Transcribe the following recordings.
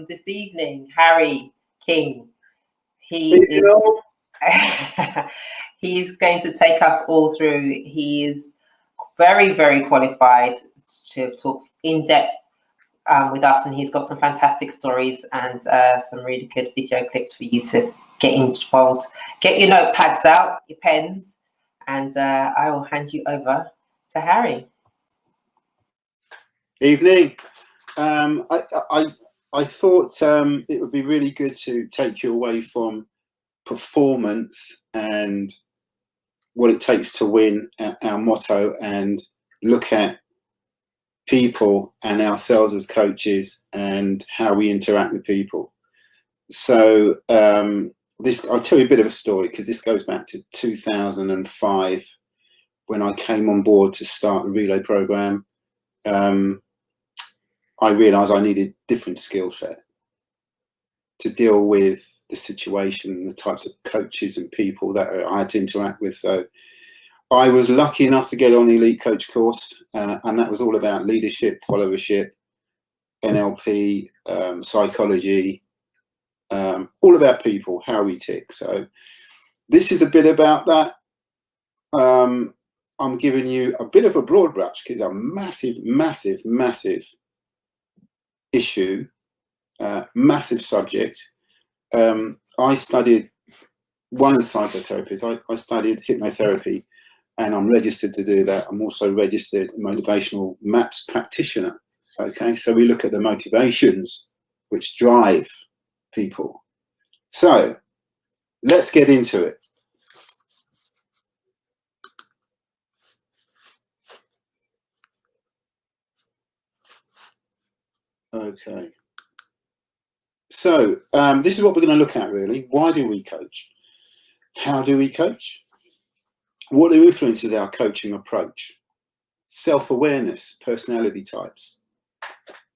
this evening, Harry King. He You is know, he's going to take us all through. He is very, very qualified to talk in depth with us, and he's got some fantastic stories and some really good video clips for you to get involved. Get your notepads out, your pens, and I will hand you over to Harry. Evening. I thought it would be really good to take you away from performance and what it takes to win, our motto, and look at people and ourselves as coaches and how we interact with people. So I'll tell you a bit of a story, because this goes back to 2005 when I came on board to start the Relay program. I realised I needed a different skill set to deal with the situation, the types of coaches and people that I had to interact with. So I was lucky enough to get on the Elite Coach course, and that was all about leadership, followership, NLP, psychology, all about people, how we tick. So this is a bit about that. I'm giving you a bit of a broad brush, because a massive, massive, massive issue, massive subject. I studied one psychotherapist. I studied hypnotherapy, and I'm registered to do that. I'm also registered motivational MAPS practitioner. Okay, so we look at the motivations which drive people. So let's get into it. Okay. So this is what we're going to look at, really. Why do we coach? How do we coach? What influences our coaching approach? Self-awareness, personality types,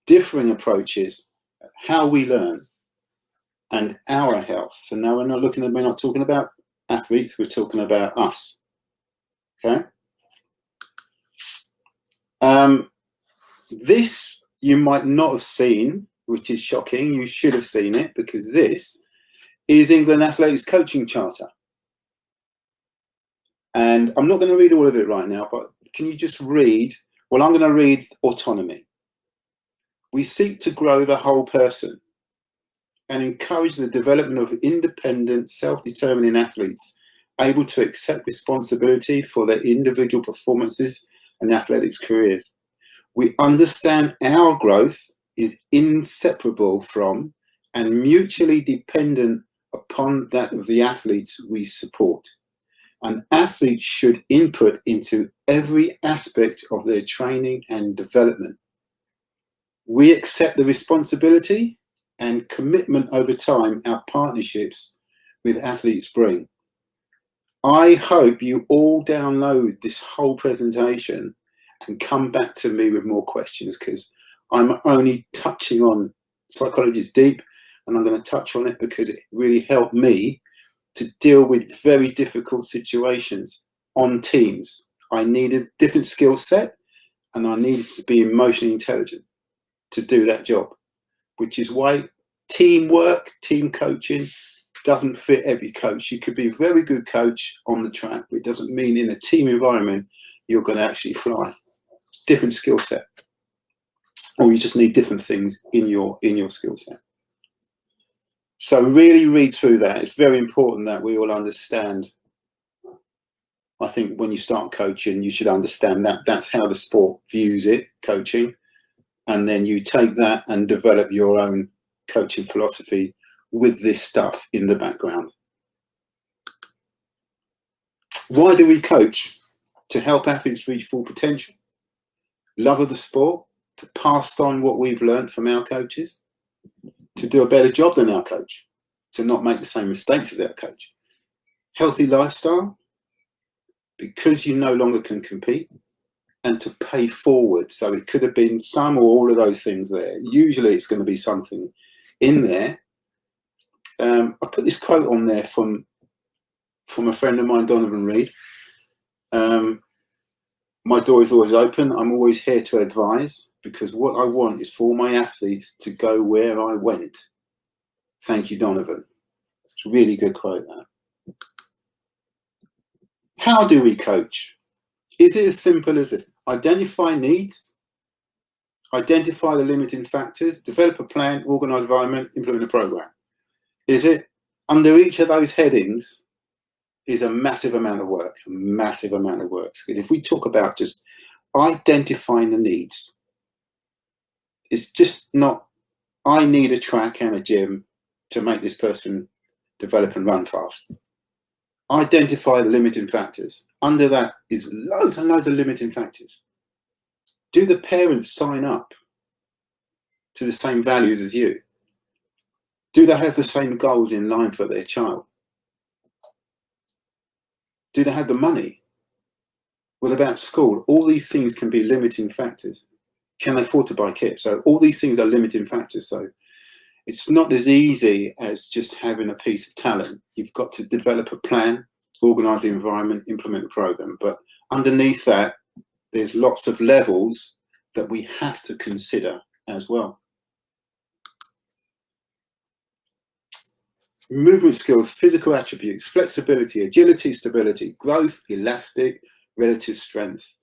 differing approaches, how we learn, and our health. So now we're not talking about athletes, we're talking about us. Okay. This you might not have seen, which is shocking. You should have seen it, because this is England Athletics Coaching Charter. And I'm not going to read all of it right now, but can you just read? Well, I'm going to read autonomy. We seek to grow the whole person and encourage the development of independent, self-determining athletes able to accept responsibility for their individual performances and athletics careers. We understand our growth is inseparable from and mutually dependent upon that of the athletes we support. An athlete should input into every aspect of their training and development. We accept the responsibility and commitment over time our partnerships with athletes bring. I hope you all download this whole presentation and come back to me with more questions, because I'm only touching on Psychology is Deep, and I'm going to touch on it because it really helped me to deal with very difficult situations on teams. I needed a different skill set, and I needed to be emotionally intelligent to do that job, which is why teamwork, team coaching doesn't fit every coach. You could be a very good coach on the track, but it doesn't mean in a team environment you're going to actually fly. It's a different skill set, or you just need different things in your skill set. So really read through that. It's very important that we all understand. I think when you start coaching, you should understand that that's how the sport views it, coaching. And then you take that and develop your own coaching philosophy with this stuff in the background. Why do we coach? To help athletes reach full potential. Love of the sport, to pass on what we've learned from our coaches, to do a better job than our coach, to not make the same mistakes as our coach. Healthy lifestyle, because you no longer can compete, and to pay forward. So it could have been some or all of those things there. Usually it's going to be something in there. I put this quote on there from a friend of mine, Donovan Reed. My door is always open. I'm always here to advise, because what I want is for my athletes to go where I went. Thank you, Donovan. It's a really good quote, that. How do we coach? Is it as simple as this? Identify needs, identify the limiting factors, develop a plan, organize environment, implement a program. Is it? Under each of those headings is a massive amount of work, a massive amount of work. So if we talk about just identifying the needs, it's just not, I need a track and a gym to make this person develop and run fast. Identify the limiting factors. Under that is loads and loads of limiting factors. Do the parents sign up to the same values as you? Do they have the same goals in line for their child? Do they have the money? What about school? All these things can be limiting factors. Can they afford to buy kit? So all these things are limiting factors. So it's not as easy as just having a piece of talent. You've got to develop a plan, organize the environment, implement a program. But underneath that, there's lots of levels that we have to consider as well. Movement skills, physical attributes, flexibility, agility, stability, growth, elastic, relative strength.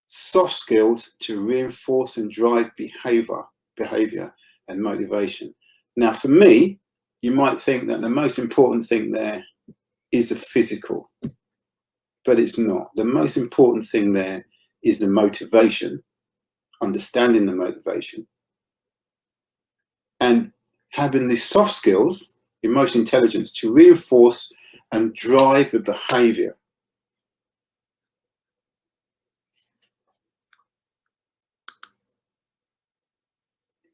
Soft skills to reinforce and drive behavior and motivation. Now, for me, you might think that the most important thing there is the physical, but it's not. The most important thing there is the motivation, understanding the motivation, and having the soft skills, emotional intelligence, to reinforce and drive the behavior.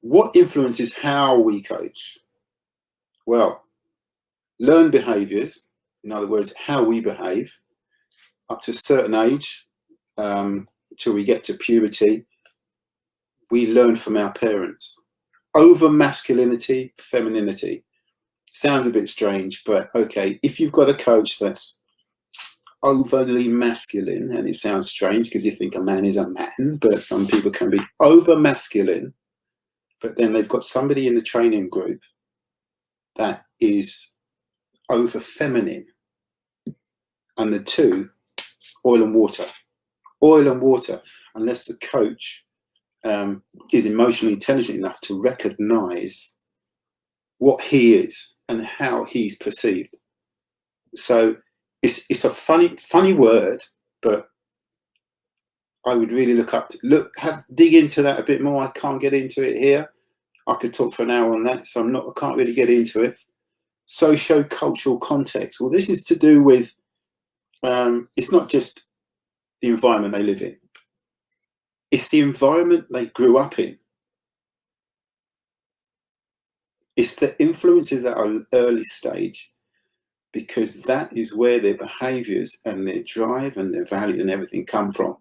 What influences how we coach? Well, learned behaviors, in other words, how we behave, up to a certain age, till we get to puberty, we learn from our parents. Over masculinity, femininity. Sounds a bit strange, but okay, if you've got a coach that's overly masculine, and it sounds strange because you think a man is a man, but some people can be over masculine, but then they've got somebody in the training group that is over feminine, and the two, oil and water. Oil and water, unless the coach is emotionally intelligent enough to recognize what he is and how he's perceived. So it's a funny word, but I would really dig into that a bit more. I can't get into it here. I could talk for an hour on that, so I can't really get into it. Socio-cultural context. Well, this is to do with, it's not just the environment they live in. It's the environment they grew up in. It's the influences at an early stage, because that is where their behaviors and their drive and their value and everything come from.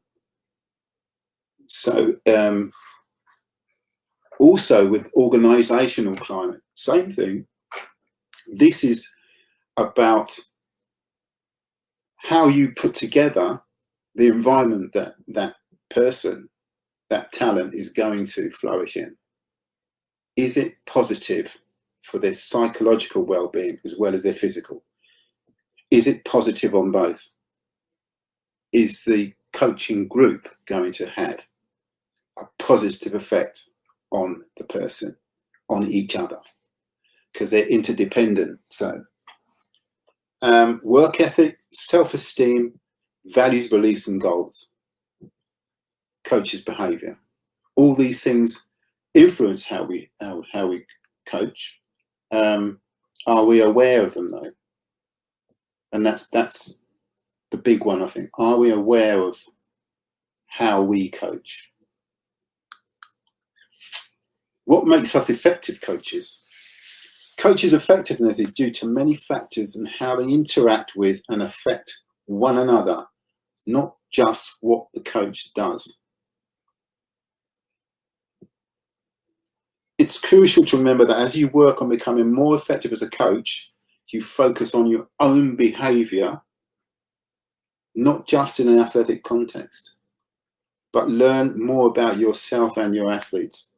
So also with organizational climate, same thing. This is about how you put together the environment that that person, that talent is going to flourish in. Is it positive for their psychological well-being as well as their physical? Is it positive on both? Is the coaching group going to have a positive effect on the person, on each other? Because they're interdependent. So work ethic, self-esteem, values, beliefs, and goals. Coach's behavior. All these things influence how we coach. Are we aware of them though? And that's the big one, I think. Are we aware of how we coach? What makes us effective coaches? Coaches' effectiveness is due to many factors and how they interact with and affect one another, not just what the coach does. It's crucial to remember that as you work on becoming more effective as a coach, you focus on your own behavior, not just in an athletic context. but learn more about yourself and your athletes.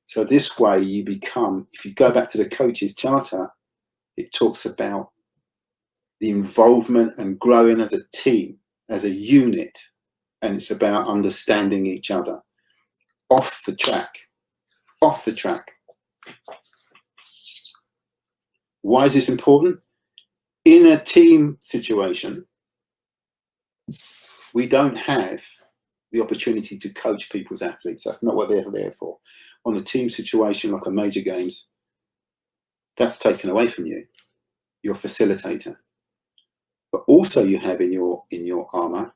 So this way you become, if you go back to the coach's charter, it talks about the involvement and growing as a team, as a unit, and it's about understanding each other. Off the track. Why is this important? In a team situation, we don't have the opportunity to coach people's athletes. That's not what they're there for. On a team situation like a major games, that's taken away from you, your facilitator. But also you have in your armor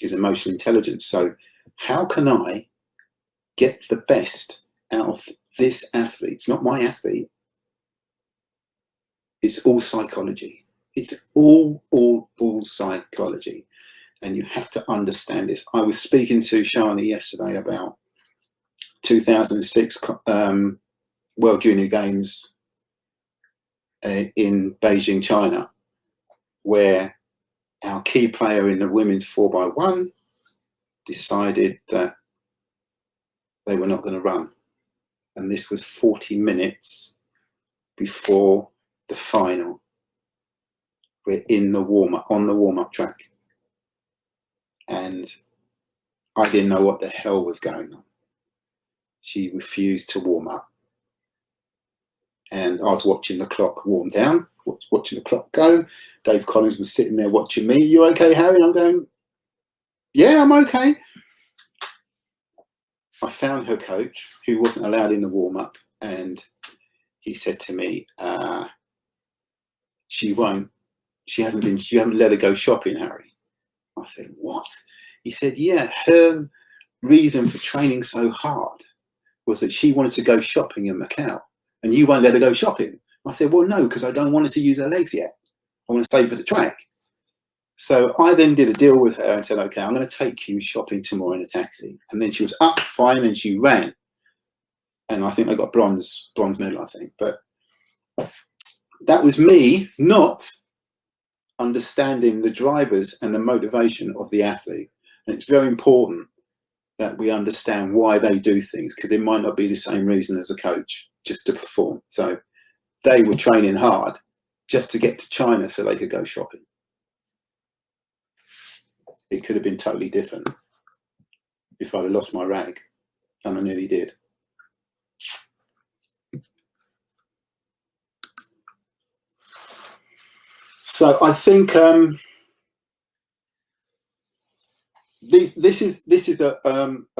is emotional intelligence. So how can I get the best out of this athlete? It's not my athlete. It's all psychology. It's all psychology. And you have to understand this. I was speaking to Shani yesterday about 2006 World Junior Games in Beijing, China, where our key player in the women's 4x1 decided that they were not going to run. And this was 40 minutes before the final. We're in the warm-up, on the warm-up track. And I didn't know what the hell was going on. She refused to warm up. And I was watching the clock warm down, watching the clock go. Dave Collins was sitting there watching me. You okay, Harry? I'm going, yeah, I'm okay. I found her coach, who wasn't allowed in the warm-up, and he said to me, you haven't let her go shopping, Harry. I said, what? He said, yeah, her reason for training so hard was that she wanted to go shopping in Macau, and you won't let her go shopping. I said, well, no, because I don't want her to use her legs yet. I want to save her the track. So I then did a deal with her and said, okay, I'm going to take you shopping tomorrow in a taxi. And then she was up fine and she ran. And I think I got bronze medal, I think. But that was me not understanding the drivers and the motivation of the athlete. And it's very important that we understand why they do things, because it might not be the same reason as a coach, just to perform. So they were training hard just to get to China so they could go shopping. It could have been totally different if I'd have lost my rag, and I nearly did. So I think this is a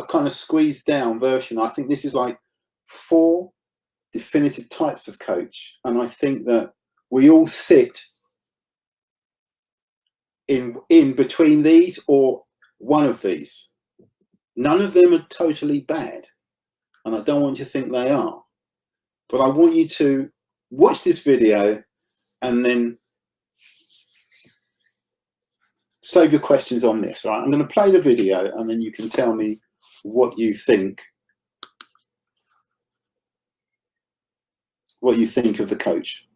kind of squeezed down version. I think this is like 4 definitive types of coach, and I think that we all sit in between these or one of these. None of them are totally bad, and I don't want you to think they are, but I want you to watch this video and then save your questions on this. All right, I'm going to play the video and then you can tell me what you think of the coach.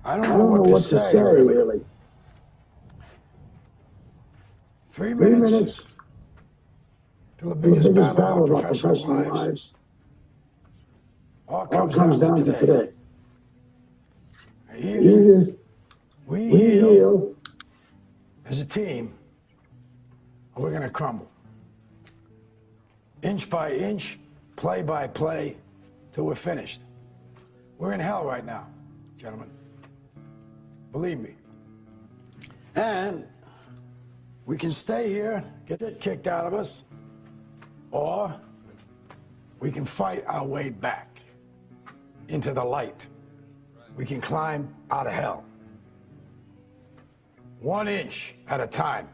I don't know what to say really. 3 minutes to the biggest battle of our professional lives. All comes down to today. Either we heal as a team, or we're going to crumble. Inch by inch, play by play, till we're finished. We're in hell right now, gentlemen. Believe me. And we can stay here, get it kicked out of us, or we can fight our way back into the light. We can climb out of hell. 1 inch at a time.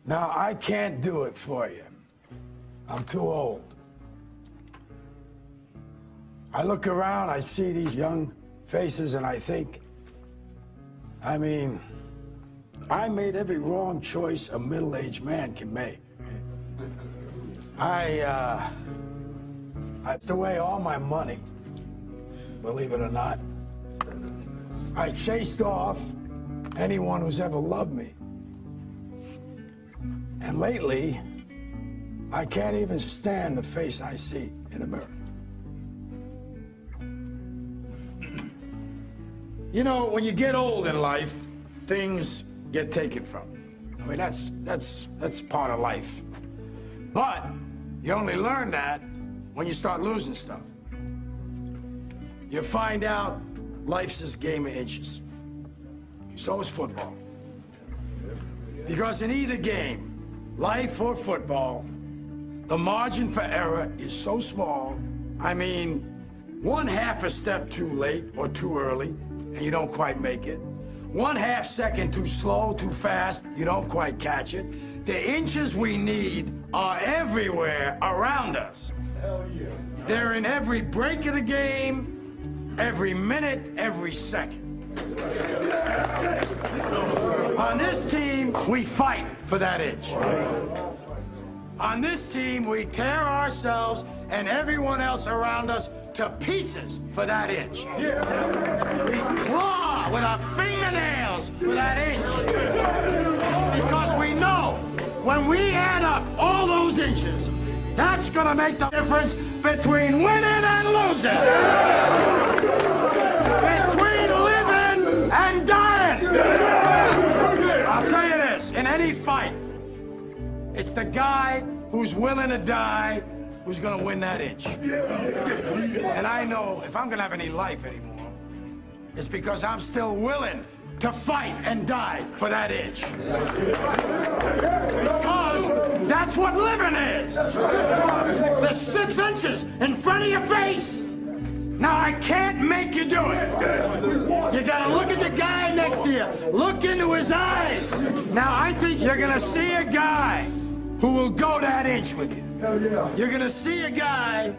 Now, I can't do it for you. I'm too old. I look around, I see these young faces, and I think, I mean, I made every wrong choice a middle-aged man can make. I threw away all my money, believe it or not. I chased off anyone who's ever loved me. And lately, I can't even stand the face I see in the mirror. You know, when you get old in life, things get taken from you. I mean, that's part of life. But you only learn that when you start losing stuff. You find out life's this game of inches. So is football. Because in either game, life or football, the margin for error is so small. I mean, 1/2 a step too late or too early, and you don't quite make it. 1/2 second too slow, too fast, you don't quite catch it. The inches we need are everywhere around us. Hell yeah. They're in every break of the game, every minute, every second. On this team, we fight for that inch. On this team, we tear ourselves and everyone else around us to pieces for that inch. We claw with our fingernails for that inch. Because we know when we add up all those inches, that's gonna make the difference between winning and losing. Between living and dying. I'll tell you this, in any fight, it's the guy who's willing to die who's gonna win that inch. And I know if I'm gonna have any life anymore, it's because I'm still willing to fight and die for that inch. Because that's what living is. The 6 inches in front of your face. Now I can't make you do it. You gotta look at the guy next to you. Look into his eyes. Now I think you're gonna see a guy who will go that inch with you. You're gonna see a guy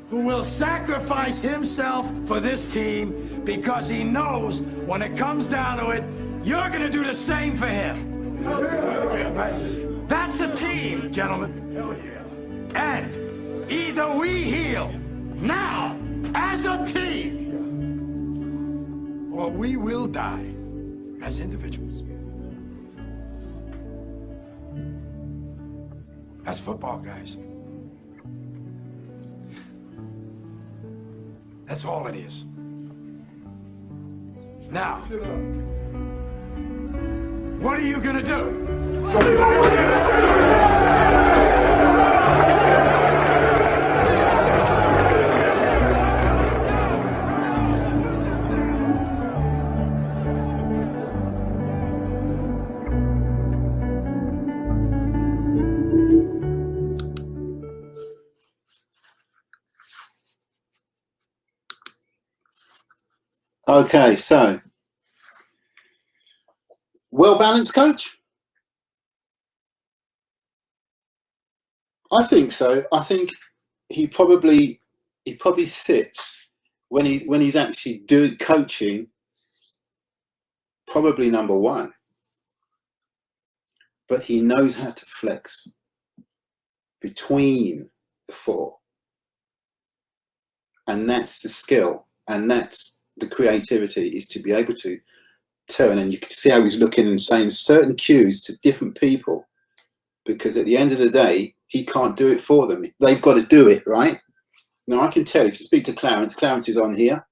who will sacrifice himself for this team because he knows when it comes down to it, you're gonna do the same for him. That's a team, gentlemen. And either we heal now as a team, or we will die as individuals. That's football, guys. That's all it is. Now, what are you gonna do? Okay, so well-balanced coach? I think so. I think he probably sits when he's actually doing coaching, probably number 1. But he knows how to flex between the 4. And that's the skill, and that's the creativity, is to be able to turn, and you can see how he's looking and saying certain cues to different people, because at the end of the day, he can't do it for them. They've got to do it, right? Now, I can tell if you speak to Clarence, Clarence is on here.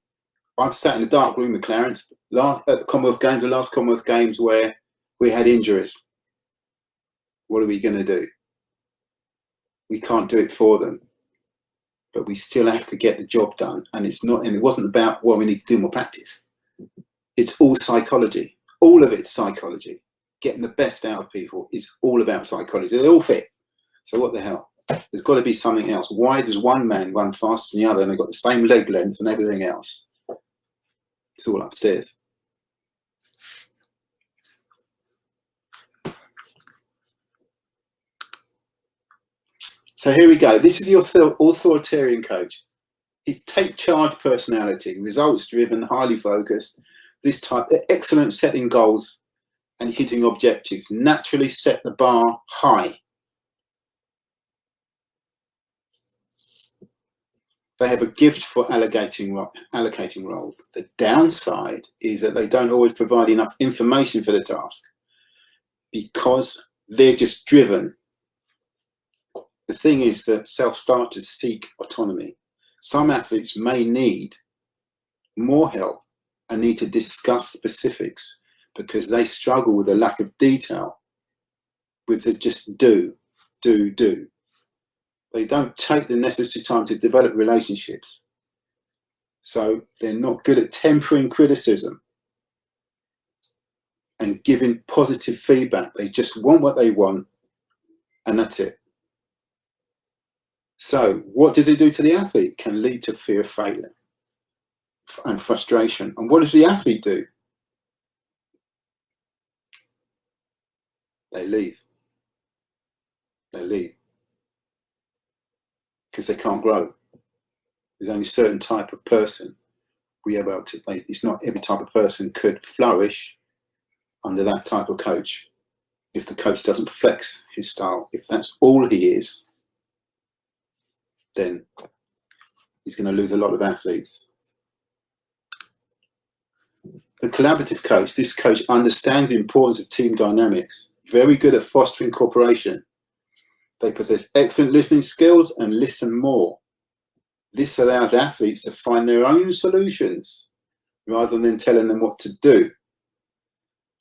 I've sat in the dark room with Clarence at the Commonwealth Games, the last Commonwealth Games where we had injuries. What are we going to do? We can't do it for them. But we still have to get the job done. And it's not, and it wasn't about, well, we need to do more practice. It's all psychology. All of it's psychology. Getting the best out of people is all about psychology. They all fit. So what the hell? There's got to be something else. Why does one man run faster than the other and they've got the same leg length and everything else? It's all upstairs. So here we go. This is the authoritarian coach. His take charge personality, results driven, highly focused. This type, excellent setting goals and hitting objectives. Naturally set the bar high. They have a gift for allocating roles. The downside is that they don't always provide enough information for the task because they're just driven. The thing is that self-starters seek autonomy. Some athletes may need more help and need to discuss specifics because they struggle with a lack of detail, with the just do. They don't take the necessary time to develop relationships. So they're not good at tempering criticism and giving positive feedback. They just want what they want, and that's it. So what does it do to the athlete? It can lead to fear of failure and frustration. And what does the athlete do? They leave. They leave because they can't grow. There's only a certain type of person we are able to. It's not every type of person could flourish under that type of coach. If the coach doesn't flex his style, if that's all he is, then he's going to lose a lot of athletes. The collaborative coach, this coach understands the importance of team dynamics, very good at fostering cooperation. They possess excellent listening skills and listen more. This allows athletes to find their own solutions rather than telling them what to do.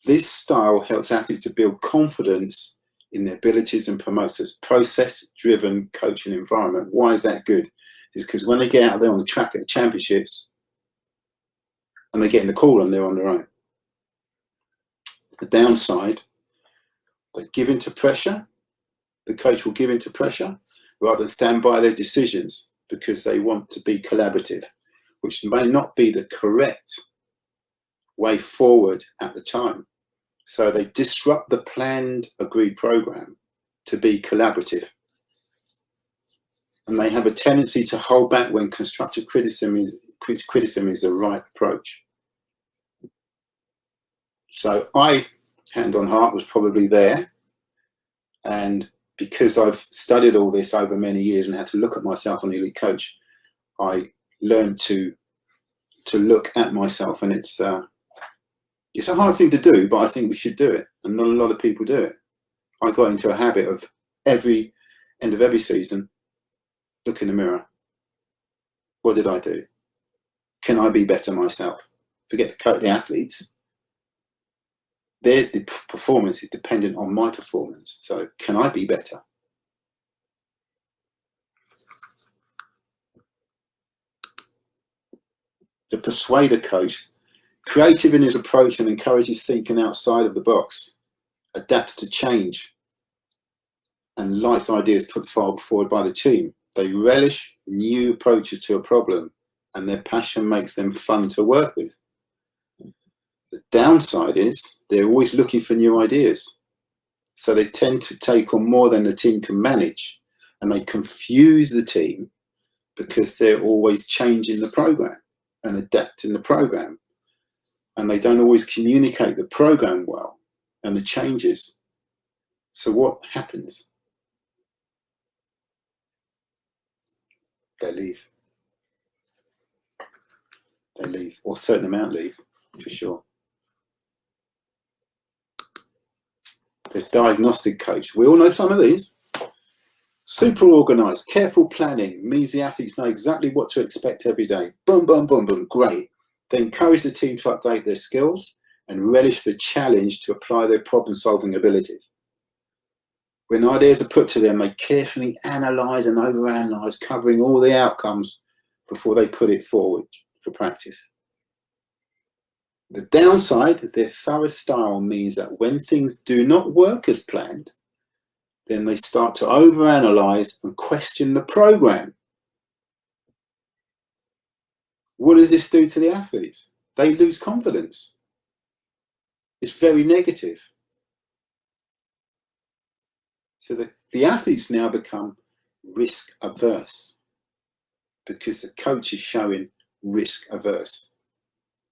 This style helps athletes to build confidence in their abilities and promotes a process-driven coaching environment. Why is that good? It's because when they get out there on the track at the championships and they get in the call and they're on their own. The downside, they give into pressure. The coach will give into pressure rather than stand by their decisions because they want to be collaborative, which may not be the correct way forward at the time. So they disrupt the planned, agreed program to be collaborative. And they have a tendency to hold back when constructive criticism is the right approach. So I, hand on heart, was probably there. And because I've studied all this over many years and had to look at myself as an elite coach, I learned to look at myself, and it's a hard thing to do, but I think we should do it, and not a lot of people do it. I got into a habit of every end of every season, look in the mirror. What did I do? Can I be better myself? Forget the athletes. Their performance is dependent on my performance. So can I be better? The persuader coach, creative in his approach and encourages thinking outside of the box, adapts to change, and likes ideas put forward by the team. They relish new approaches to a problem, and their passion makes them fun to work with. The downside is they're always looking for new ideas. So they tend to take on more than the team can manage, and they confuse the team because they're always changing the program and adapting the program. And they don't always communicate the program well and the changes. So what happens? They leave. They leave, or a certain amount leave, for sure. The diagnostic coach. We all know some of these. Super organized, careful planning means the athletes know exactly what to expect every day. Boom, boom, boom, boom, great. They encourage the team to update their skills and relish the challenge to apply their problem-solving abilities. When ideas are put to them, they carefully analyze and overanalyze, covering all the outcomes before they put it forward for practice. The downside, their thorough style means that when things do not work as planned, then they start to overanalyze and question the program. What does this do to the athletes? They lose confidence. It's very negative. So the athletes now become risk averse because the coach is showing risk averse,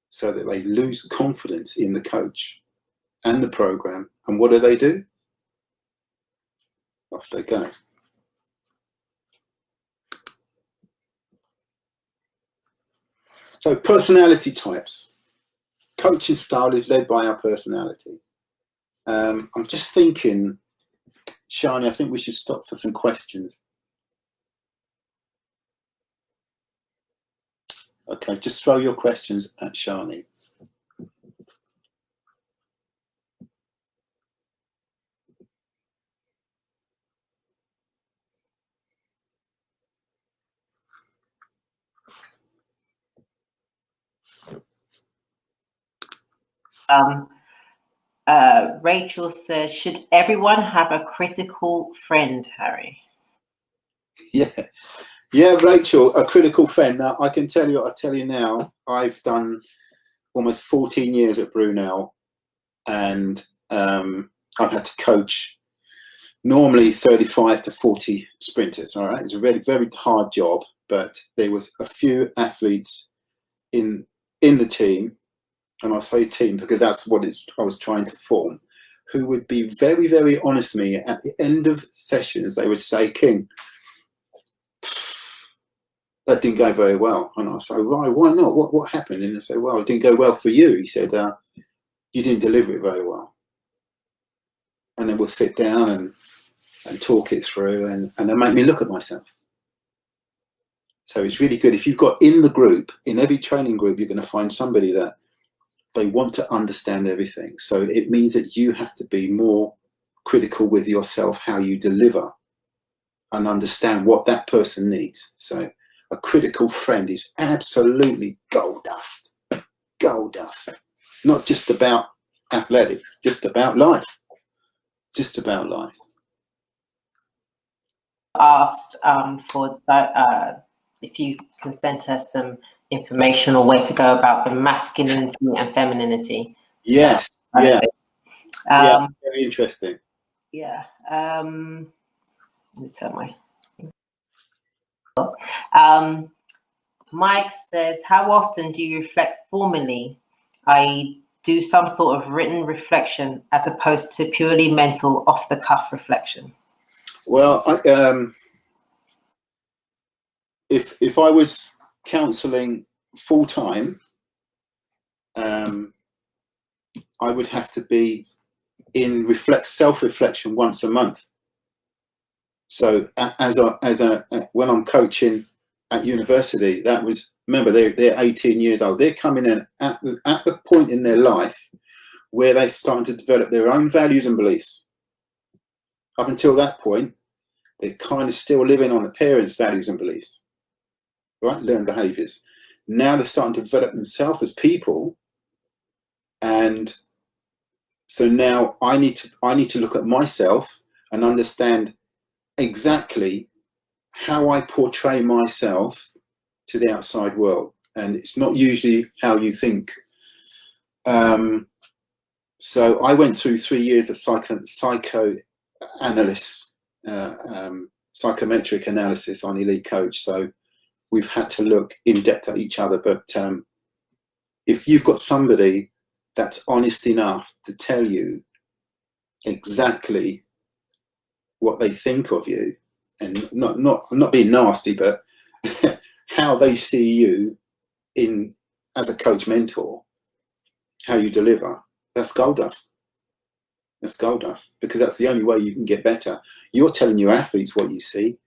so that they lose confidence in the coach and the program. And what do? Off they go. So personality types. Coaching style is led by our personality. I'm just thinking, Shani, I think we should stop for some questions. Okay, just throw your questions at Shani. Rachel says, should everyone have a critical friend, Harry? Yeah, Rachel, a critical friend. Now, I tell you now, I've done almost 14 years at Brunel, and I've had to coach normally 35 to 40 sprinters. All right, it's a very, very hard job, but there was a few athletes in the team, and I say team because that's what I was trying to form, who would be very, very honest with me. At the end of sessions, they would say, King, that didn't go very well. And I say, right, why not? What happened? And they say, well, it didn't go well for you. He said, you didn't deliver it very well. And then we'll sit down and talk it through, and they make me look at myself. So it's really good. If you've got in the group, in every training group, you're going to find somebody that they want to understand everything. So it means that you have to be more critical with yourself, how you deliver, and understand what that person needs. So a critical friend is absolutely gold dust. Gold dust. Not just about athletics, just about life. Just about life. Asked for that, if you can send her some information or where to go about the masculinity and femininity. Yes. Yeah. Very interesting. Yeah. Let me turn my. Mike says, how often do you reflect formally, i.e. do some sort of written reflection as opposed to purely mental off-the-cuff reflection? Well, if I was counselling full-time, I would have to be in self-reflection once a month. So when I'm coaching at university, that was, remember, they're 18 years old. They're coming in at the point in their life where they're starting to develop their own values and beliefs. Up until that point, they're kind of still living on the parents' values and beliefs, right? Learned behaviors. Now they're starting to develop themselves as people, and so now I need to look at myself and understand exactly how I portray myself to the outside world, and it's not usually how you think. So I went through 3 years of psychometric analysis on Elite Coach. So we've had to look in depth at each other. But if you've got somebody that's honest enough to tell you exactly what they think of you, and not being nasty, but how they see you as a coach mentor, how you deliver, that's gold dust. That's gold dust, because that's the only way you can get better. You're telling your athletes what you see.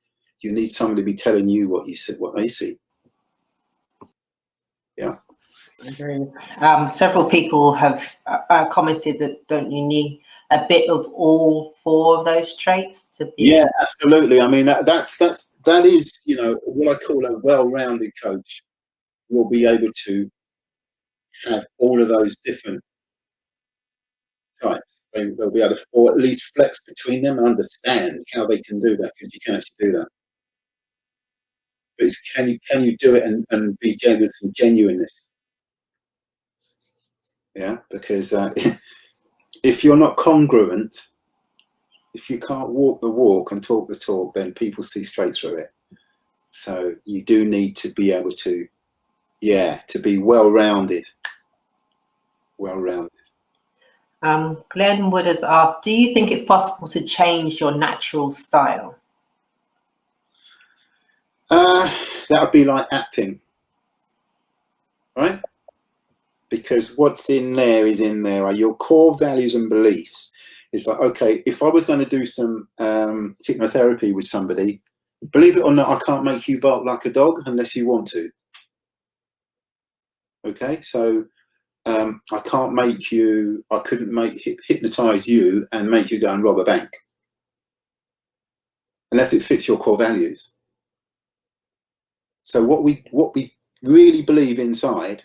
You need somebody to be telling you what they see. Yeah. I agree. Several people have commented that don't you need a bit of all four of those traits to be? Yeah, absolutely. I mean, that is, you know, what I call a well-rounded coach will be able to have all of those different types. They'll be able to, or at least flex between them and understand how they can do that, because you can actually do that. But it's, can you do it and be with some genuineness? Yeah, because if you're not congruent, if you can't walk the walk and talk the talk, then people see straight through it. So you do need to be able to, to be well-rounded. Well-rounded. Glenn Wood has asked, do you think it's possible to change your natural style? That would be like acting. right? Because what's in there is in there are your core values and beliefs. It's like, okay, if I was going to do some hypnotherapy with somebody, believe it or not, I can't make you bark like a dog unless you want to. Okay, so I can't make you, I couldn't hypnotize you and make you go and rob a bank unless it fits your core values. So what we really believe inside,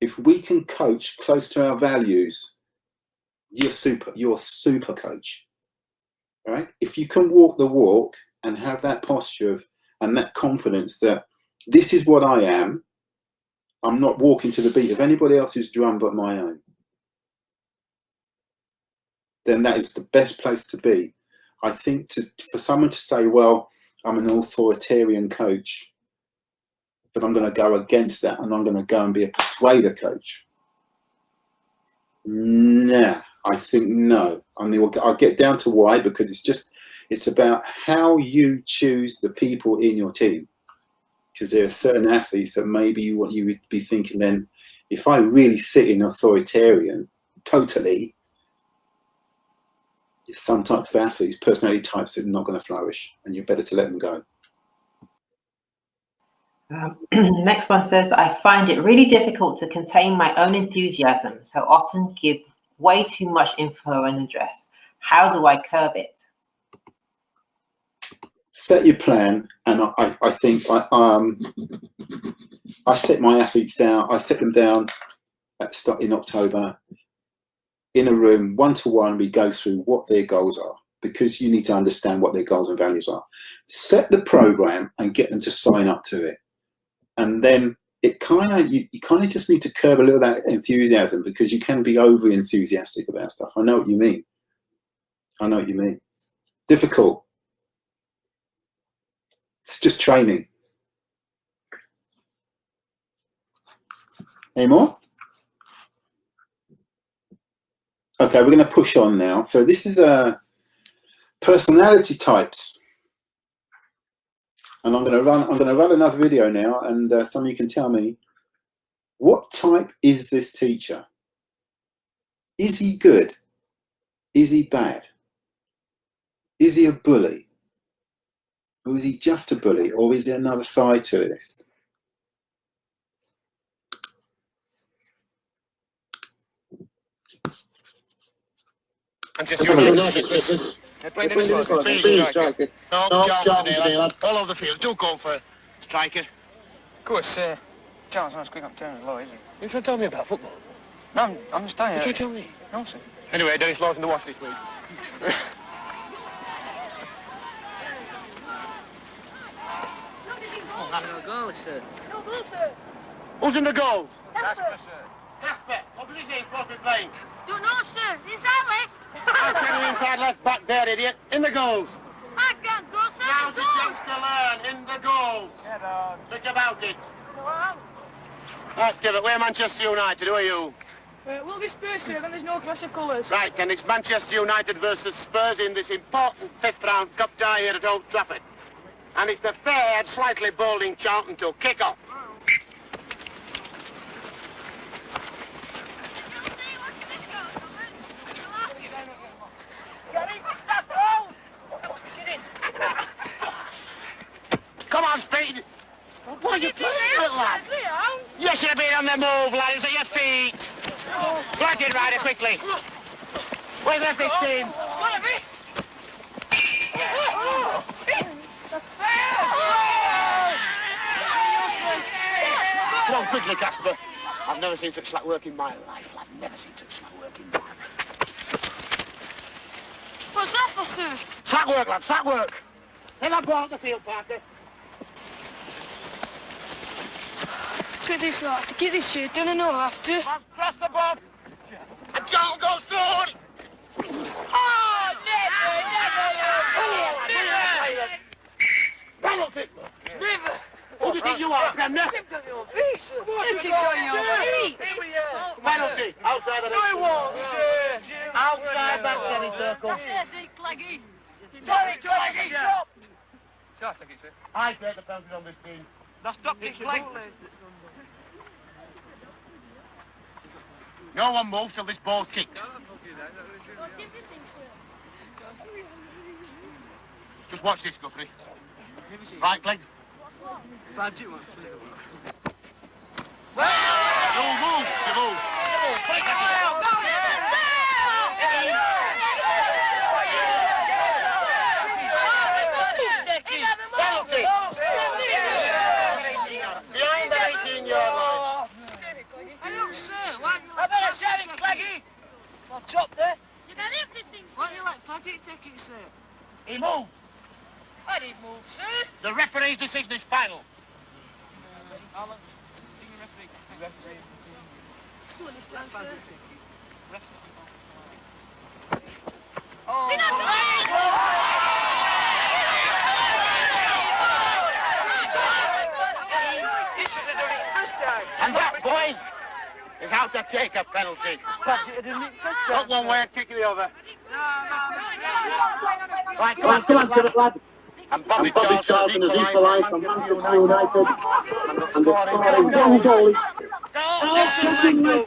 if we can coach close to our values, you're super coach. All right? If you can walk the walk and have that posture of, and that confidence that this is what I am, I'm not walking to the beat of anybody else's drum but my own, then that is the best place to be. I think for someone to say, well, I'm an authoritarian coach, but I'm going to go against that and I'm going to go and be a persuader coach. Nah, I think no. I mean, I'll get down to why, because it's about how you choose the people in your team. Because there are certain athletes that maybe what you would be thinking then, if I really sit in authoritarian totally, some types of athletes, personality types, that are not going to flourish, and you're better to let them go. Next one says, I find it really difficult to contain my own enthusiasm, so often give way too much info and address. How do I curb it? Set your plan, and I think I set my athletes down. I set them down in October in a room, one-to-one. We go through what their goals are, because you need to understand what their goals and values are. Set the program and get them to sign up to it, and then it you kind of just need to curb a little of that enthusiasm, because you can be over enthusiastic about stuff. I know what you mean. I know what you mean. Difficult. It's just training. Any more? Okay, we're going to push on now. So this is personality types, and I'm going to run another video now, and some of you can tell me, what type is this teacher? Is he good? Is he bad? Is he a bully? Or is he just a bully? Or is there another side to this? Manchester United. They're playing in the squad. Please, striker. No, Charlton, all over the field. Do go for striker. Of course, Charlton's not as quick up turn as low, is he? You trying to tell me about football? No, I'm just telling you. You trying to tell me? No, sir. Anyway, Dennis Law's in the wash this week. No goal, sir. No goal, sir. Who's in the goals? Casper, sir. Casper. What position is he supposed to be playing? Don't know, sir. Inside left. I'll tell you inside left back there, idiot. In the goals. I can't go, sir. Now's the chance to learn. In the goals. Get on. Think about it. Well, Right, David, we're Manchester United. Who are you? we'll be Spurs, sir. Then there's no clash of colours. Right, and it's Manchester United versus Spurs in this important fifth-round cup tie here at Old Trafford. And it's the fair, slightly balding Charlton to kick off. Come on, Speed. What are you playing with, lad? You should have been on the move, lad. It's at your feet. Flash it, Ryder, quickly. Where's the rest of this team? Come on, quickly, Casper. I've never seen such slack work in my life. I've never seen such slack work in my life. What's that for, sir? Slack work, lad, slack work. Take that ball at the field, Parker. Get this, lad. Get this shit done and all after. Cross the ball. And John goes through. Oh, never! Penalty. Never! Who do you think you are, Bremner? Penalty. Outside the next one. Outside that semicircle. Sorry, Claggy, drop! I take the penalty on this team. That's not Dick Clegg. No one moves till this ball's kicked. Just watch this, Guthrie. Right leg. You move. Behind the 18-yard line. I better shove it, Blackie. I'll chop there. You got everything, sir. What do you like, Paddy? Take it, sir. He moved. I didn't move, sir. The referee's decision is final. How long do you referee? Let's go on this time, sir. This is a dirty first time. And that, boys, is how to take a penalty. Not one way and kick the other. Right, come on, lad. And Bobby Charlton has equalised for Manchester United. And the scoring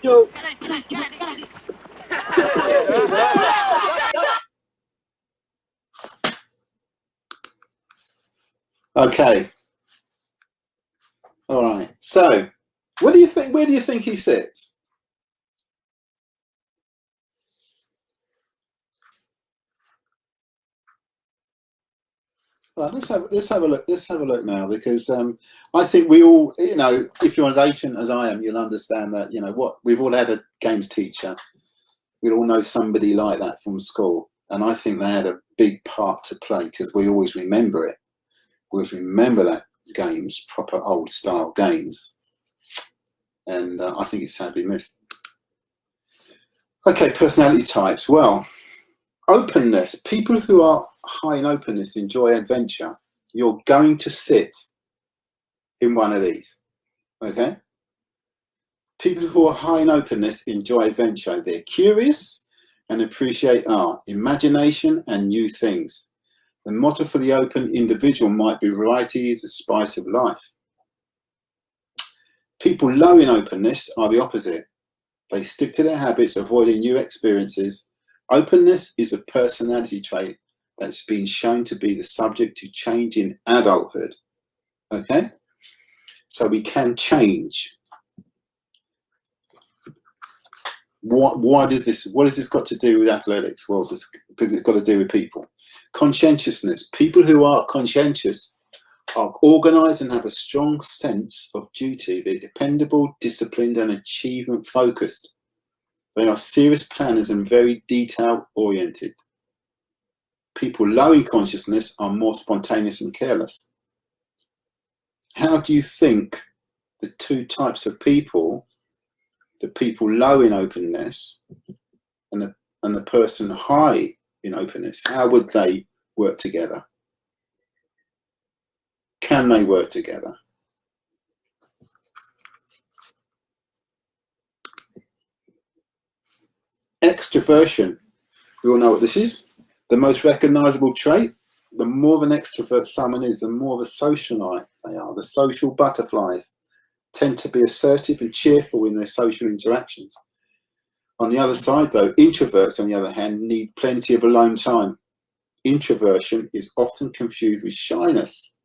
goal. Okay. All right. So, what do you think? Where do you think he sits? Well, let's have a look. Let's have a look now, because I think we all, you know, if you're as ancient as I am, you'll understand that, you know, what we've all had a games teacher. We all know somebody like that from school, and I think they had a big part to play, because we always remember it. We always remember that games, proper old style games, and I think it's sadly missed. Okay, personality types. Well, openness. People who are high in openness enjoy adventure. You're going to sit in one of these. Okay. People who are high in openness enjoy adventure. They're curious and appreciate art, imagination, and new things. The motto for the open individual might be variety is the spice of life. People low in openness are the opposite. They stick to their habits, avoiding new experiences. Openness is a personality trait that's been shown to be the subject to change in adulthood. Okay? So we can change. What has this got to do with athletics? Well, because it's got to do with people. Conscientiousness. People who are conscientious are organised and have a strong sense of duty. They're dependable, disciplined, and achievement focused. They are serious planners and very detail oriented. People low in consciousness are more spontaneous and careless. How do you think the two types of people, the people low in openness and the person high in openness, how would they work together? Can they work together? Extroversion. We all know what this is. The most recognizable trait. The more of an extrovert someone is, the more of a socialite they are. The social butterflies tend to be assertive and cheerful in their social interactions. On the other side, though, introverts, on the other hand, need plenty of alone time. Introversion is often confused with shyness,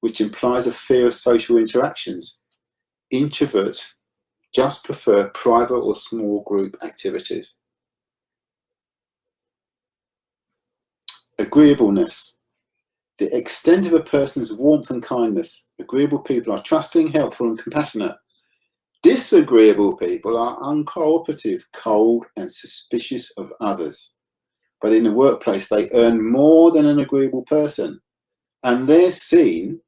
which implies a fear of social interactions. Introverts just prefer private or small group activities. Agreeableness. The extent of a person's warmth and kindness. Agreeable people are trusting, helpful, and compassionate. Disagreeable people are uncooperative, cold, and suspicious of others. But in the workplace, they earn more than an agreeable person, and they're seen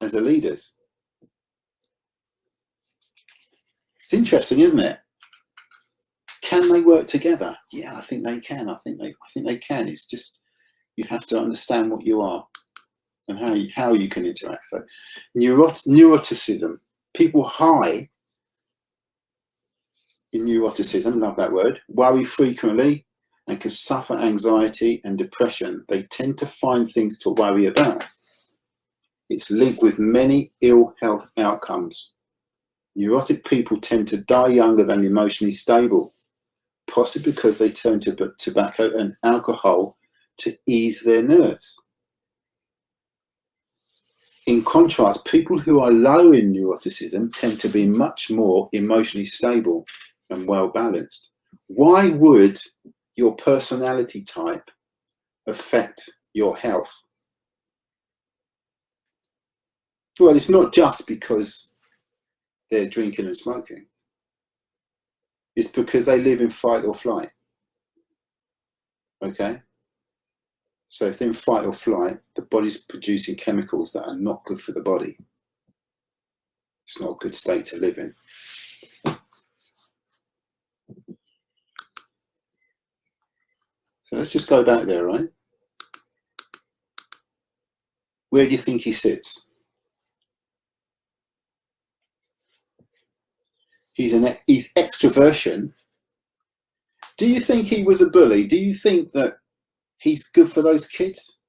as the leaders. It's interesting, isn't it? Can they work together? Yeah, I think they can. I think they can. It's just you have to understand what you are and how you can interact. So, neuroticism. People high in neuroticism, love that word, worry frequently and can suffer anxiety and depression. They tend to find things to worry about. It's linked with many ill health outcomes. Neurotic people tend to die younger than emotionally stable, possibly because they turn to tobacco and alcohol to ease their nerves. In contrast, people who are low in neuroticism tend to be much more emotionally stable and well balanced. Why would your personality type affect your health? Well, it's not just because they're drinking and smoking. It's because they live in fight or flight. Okay? So if they're in fight or flight, the body's producing chemicals that are not good for the body. It's not a good state to live in. So let's just go back there, right? Where do you think he sits? He's extroversion. Do you think he was a bully? Do you think that he's good for those kids?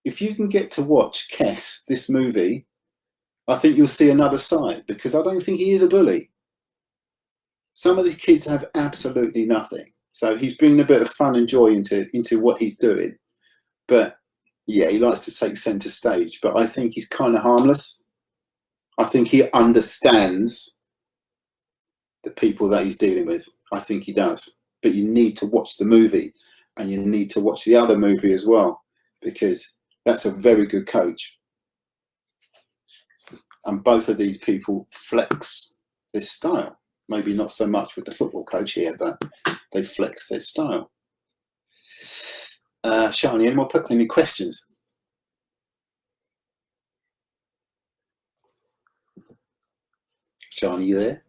If you can get to watch Kes, this movie, I think you'll see another side, because I don't think he is a bully. Some of the kids have absolutely nothing. So he's bringing a bit of fun and joy into what he's doing. But yeah, he likes to take center stage. But I think he's kind of harmless. I think he understands the people that he's dealing with. I think he does. But you need to watch the movie, and you need to watch the other movie as well, because that's a very good coach. And both of these people flex this style. Maybe not so much with the football coach here, but they flex their style. Shani, any questions? Shani, you there?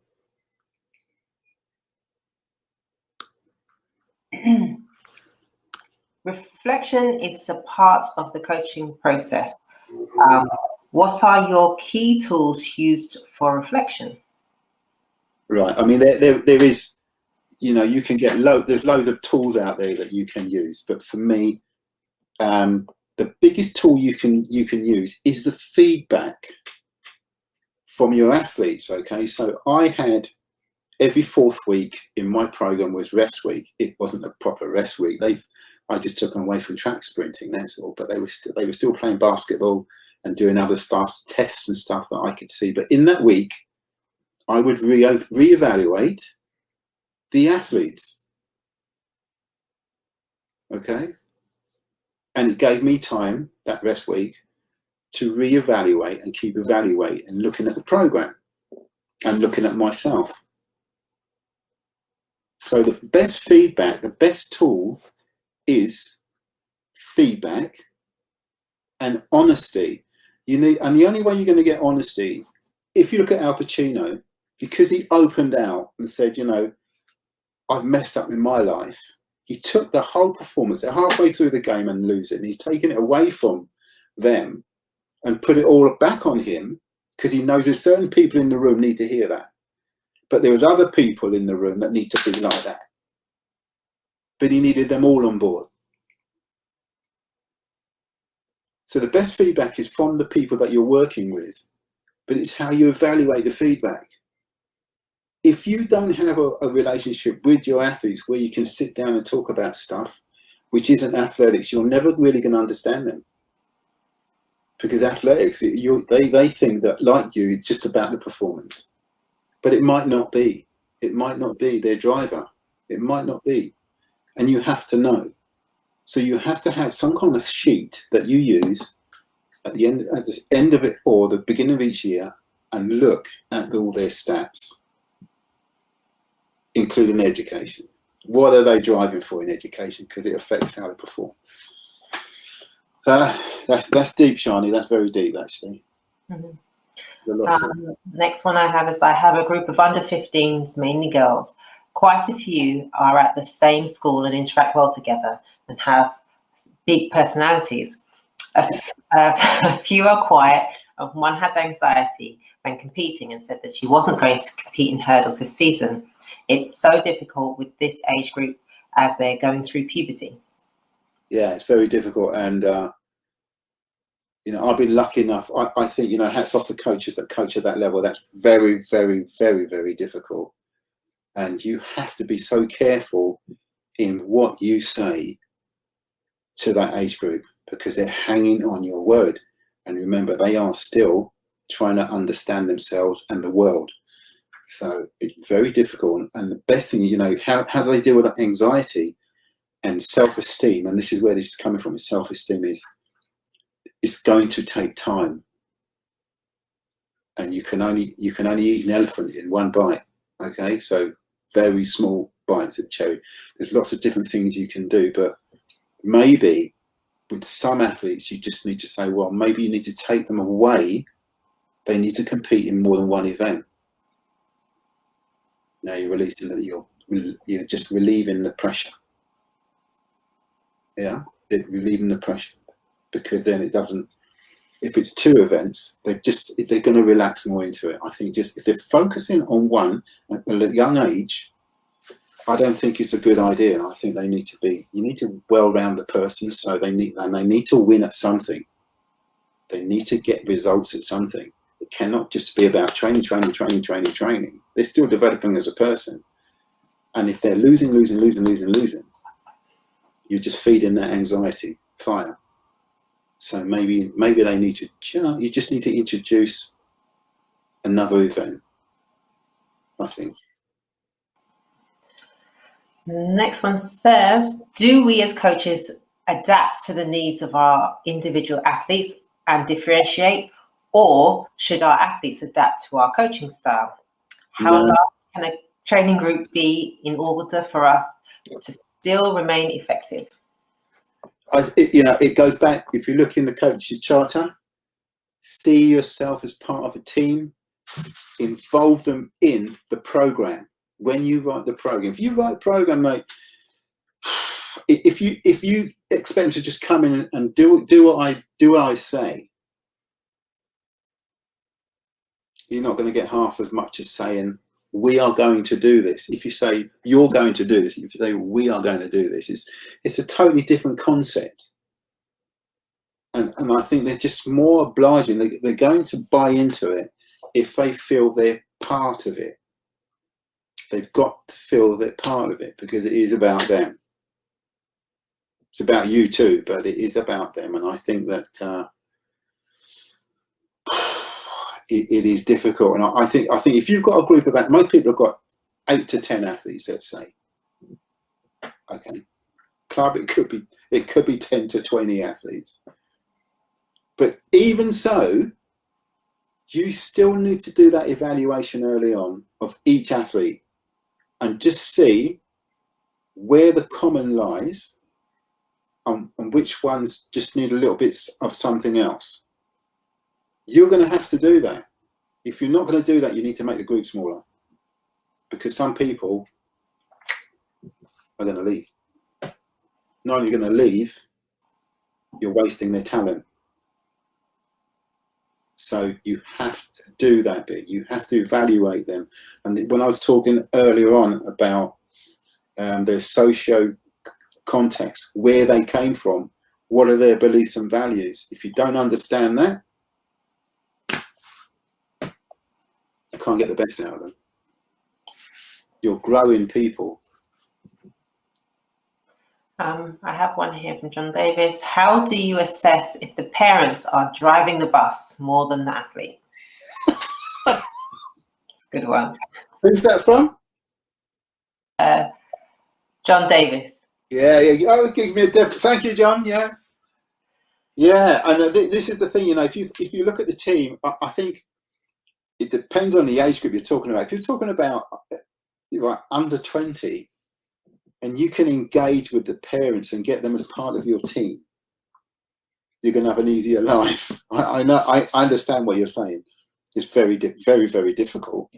Reflection is a part of the coaching process. What are your key tools used for reflection? Right. I mean, there is, you know, you can get there's loads of tools out there that you can use. But for me, the biggest tool you can use is the feedback from your athletes. Okay, so I had every fourth week in my program was rest week. It wasn't a proper rest week. I just took them away from track sprinting, that's all. But they were still playing basketball and doing other stuff, tests and stuff that I could see. But in that week, I would reevaluate the athletes. Okay, and it gave me time that rest week to reevaluate and keep evaluating and looking at the program and looking at myself. So the best feedback, the best tool is feedback and honesty. You need, and the only way you're going to get honesty, if you look at Al Pacino, because he opened out and said, you know, I've messed up in my life. He took the whole performance, they're halfway through the game and lose it. And he's taken it away from them and put it all back on him, because he knows there's certain people in the room need to hear that. But there was other people in the room that need to be like that. But he needed them all on board. So the best feedback is from the people that you're working with, but it's how you evaluate the feedback. If you don't have a relationship with your athletes where you can sit down and talk about stuff which isn't athletics, you're never really going to understand them. Because athletics, they think that, like you, it's just about the performance. But it might not be. It might not be their driver. It might not be. And you have to know. So you have to have some kind of sheet that you use at the end of it, or the beginning of each year, and look at all their stats, including education. What are they driving for in education? Because it affects how they perform. That's deep, Shani. That's very deep, actually. Mm-hmm. Next one I have is, I have a group of under 15s, mainly girls. Quite a few are at the same school and interact well together and have big personalities. A few are quiet, and one has anxiety when competing and said that she wasn't going to compete in hurdles this season. It's so difficult with this age group as they're going through puberty. Yeah, it's very difficult. And You know, I've been lucky enough. I think, you know, hats off to coaches that coach at that level. That's very, very, very, very difficult. And you have to be so careful in what you say to that age group, because they're hanging on your word. And remember, they are still trying to understand themselves and the world. So it's very difficult. And the best thing, you know, how do they deal with that anxiety and self-esteem? And this is where this is coming from. Self-esteem is, it's going to take time. And you can only eat an elephant in one bite. Okay, so very small bites of cherry. There's lots of different things you can do, but maybe with some athletes, you just need to say, well, maybe you need to take them away. They need to compete in more than one event. Now you're releasing that, you're just relieving the pressure. Yeah, relieving the pressure, because then it doesn't. If it's 2 events, they're going to relax more into it. I think just if they're focusing on one at a young age, I don't think it's a good idea. I think they need to be. You need to well-round the person, so they need to win at something. They need to get results at something. It cannot just be about training. They're still developing as a person, and if they're losing, you're just feeding that anxiety fire. So maybe they need to. You just need to introduce another event, I think. Next one says, do we as coaches adapt to the needs of our individual athletes and differentiate, or should our athletes adapt to our coaching style? How large can a training group be in order for us to still remain effective? It goes back, if you look in the coach's charter, see yourself as part of a team, involve them in the program. When you write the program, if you write a program, mate, if you expect them to just come in and do what I say, you're not going to get half as much as saying, we are going to do this. If you say you're going to do this, if you say we are going to do this, it's a totally different concept. And I think they're just more obliging. They're going to buy into it if they feel they're part of it. They've got to feel they're part of it, because it is about them. It's about you too, but it is about them. And I think that it is difficult. And I think if you've got a group of, most people have got 8 to 10 athletes, let's say. Okay, club, it could be 10 to 20 athletes. But even so, you still need to do that evaluation early on of each athlete and just see where the common lies and which ones just need a little bit of something else. You're going to have to do that. If you're not going to do that, you need to make the group smaller, because some people are going to leave. Not only going to leave, you're wasting their talent. So you have to do that bit. You have to evaluate them. And when I was talking earlier on about their socio context, where they came from, what are their beliefs and values, if you don't understand that, you can't get the best out of them. You're growing people. I have one here from John Davis. How do you assess if the parents are driving the bus more than the athlete? It's a good one. Who's that from? John Davis. Yeah. Oh, give me a different. Thank you, John. Yeah. And this is the thing, if you look at the team, I think it depends on the age group you're talking about. If you're talking about under 20, and you can engage with the parents and get them as part of your team, you're going to have an easier life. I know. I understand what you're saying. It's very, very difficult.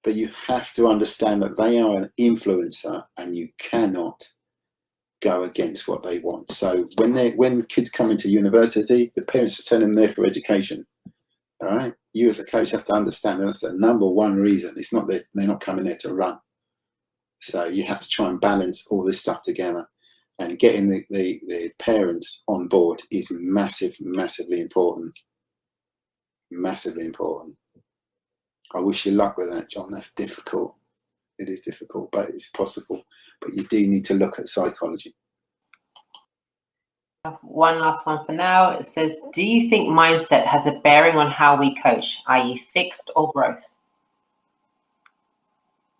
But you have to understand that they are an influencer, and you cannot go against what they want. So when kids come into university, the parents are sending them there for education. All right. You as a coach have to understand that's the number one reason. It's not that they're not coming there to run. So you have to try and balance all this stuff together. and getting the parents on board is massively important. Massively important. I wish you luck with that, John. That's difficult. It is difficult, but it's possible. But you do need to look at psychology. One last one for now. It says, do you think mindset has a bearing on how we coach, i.e. fixed or growth?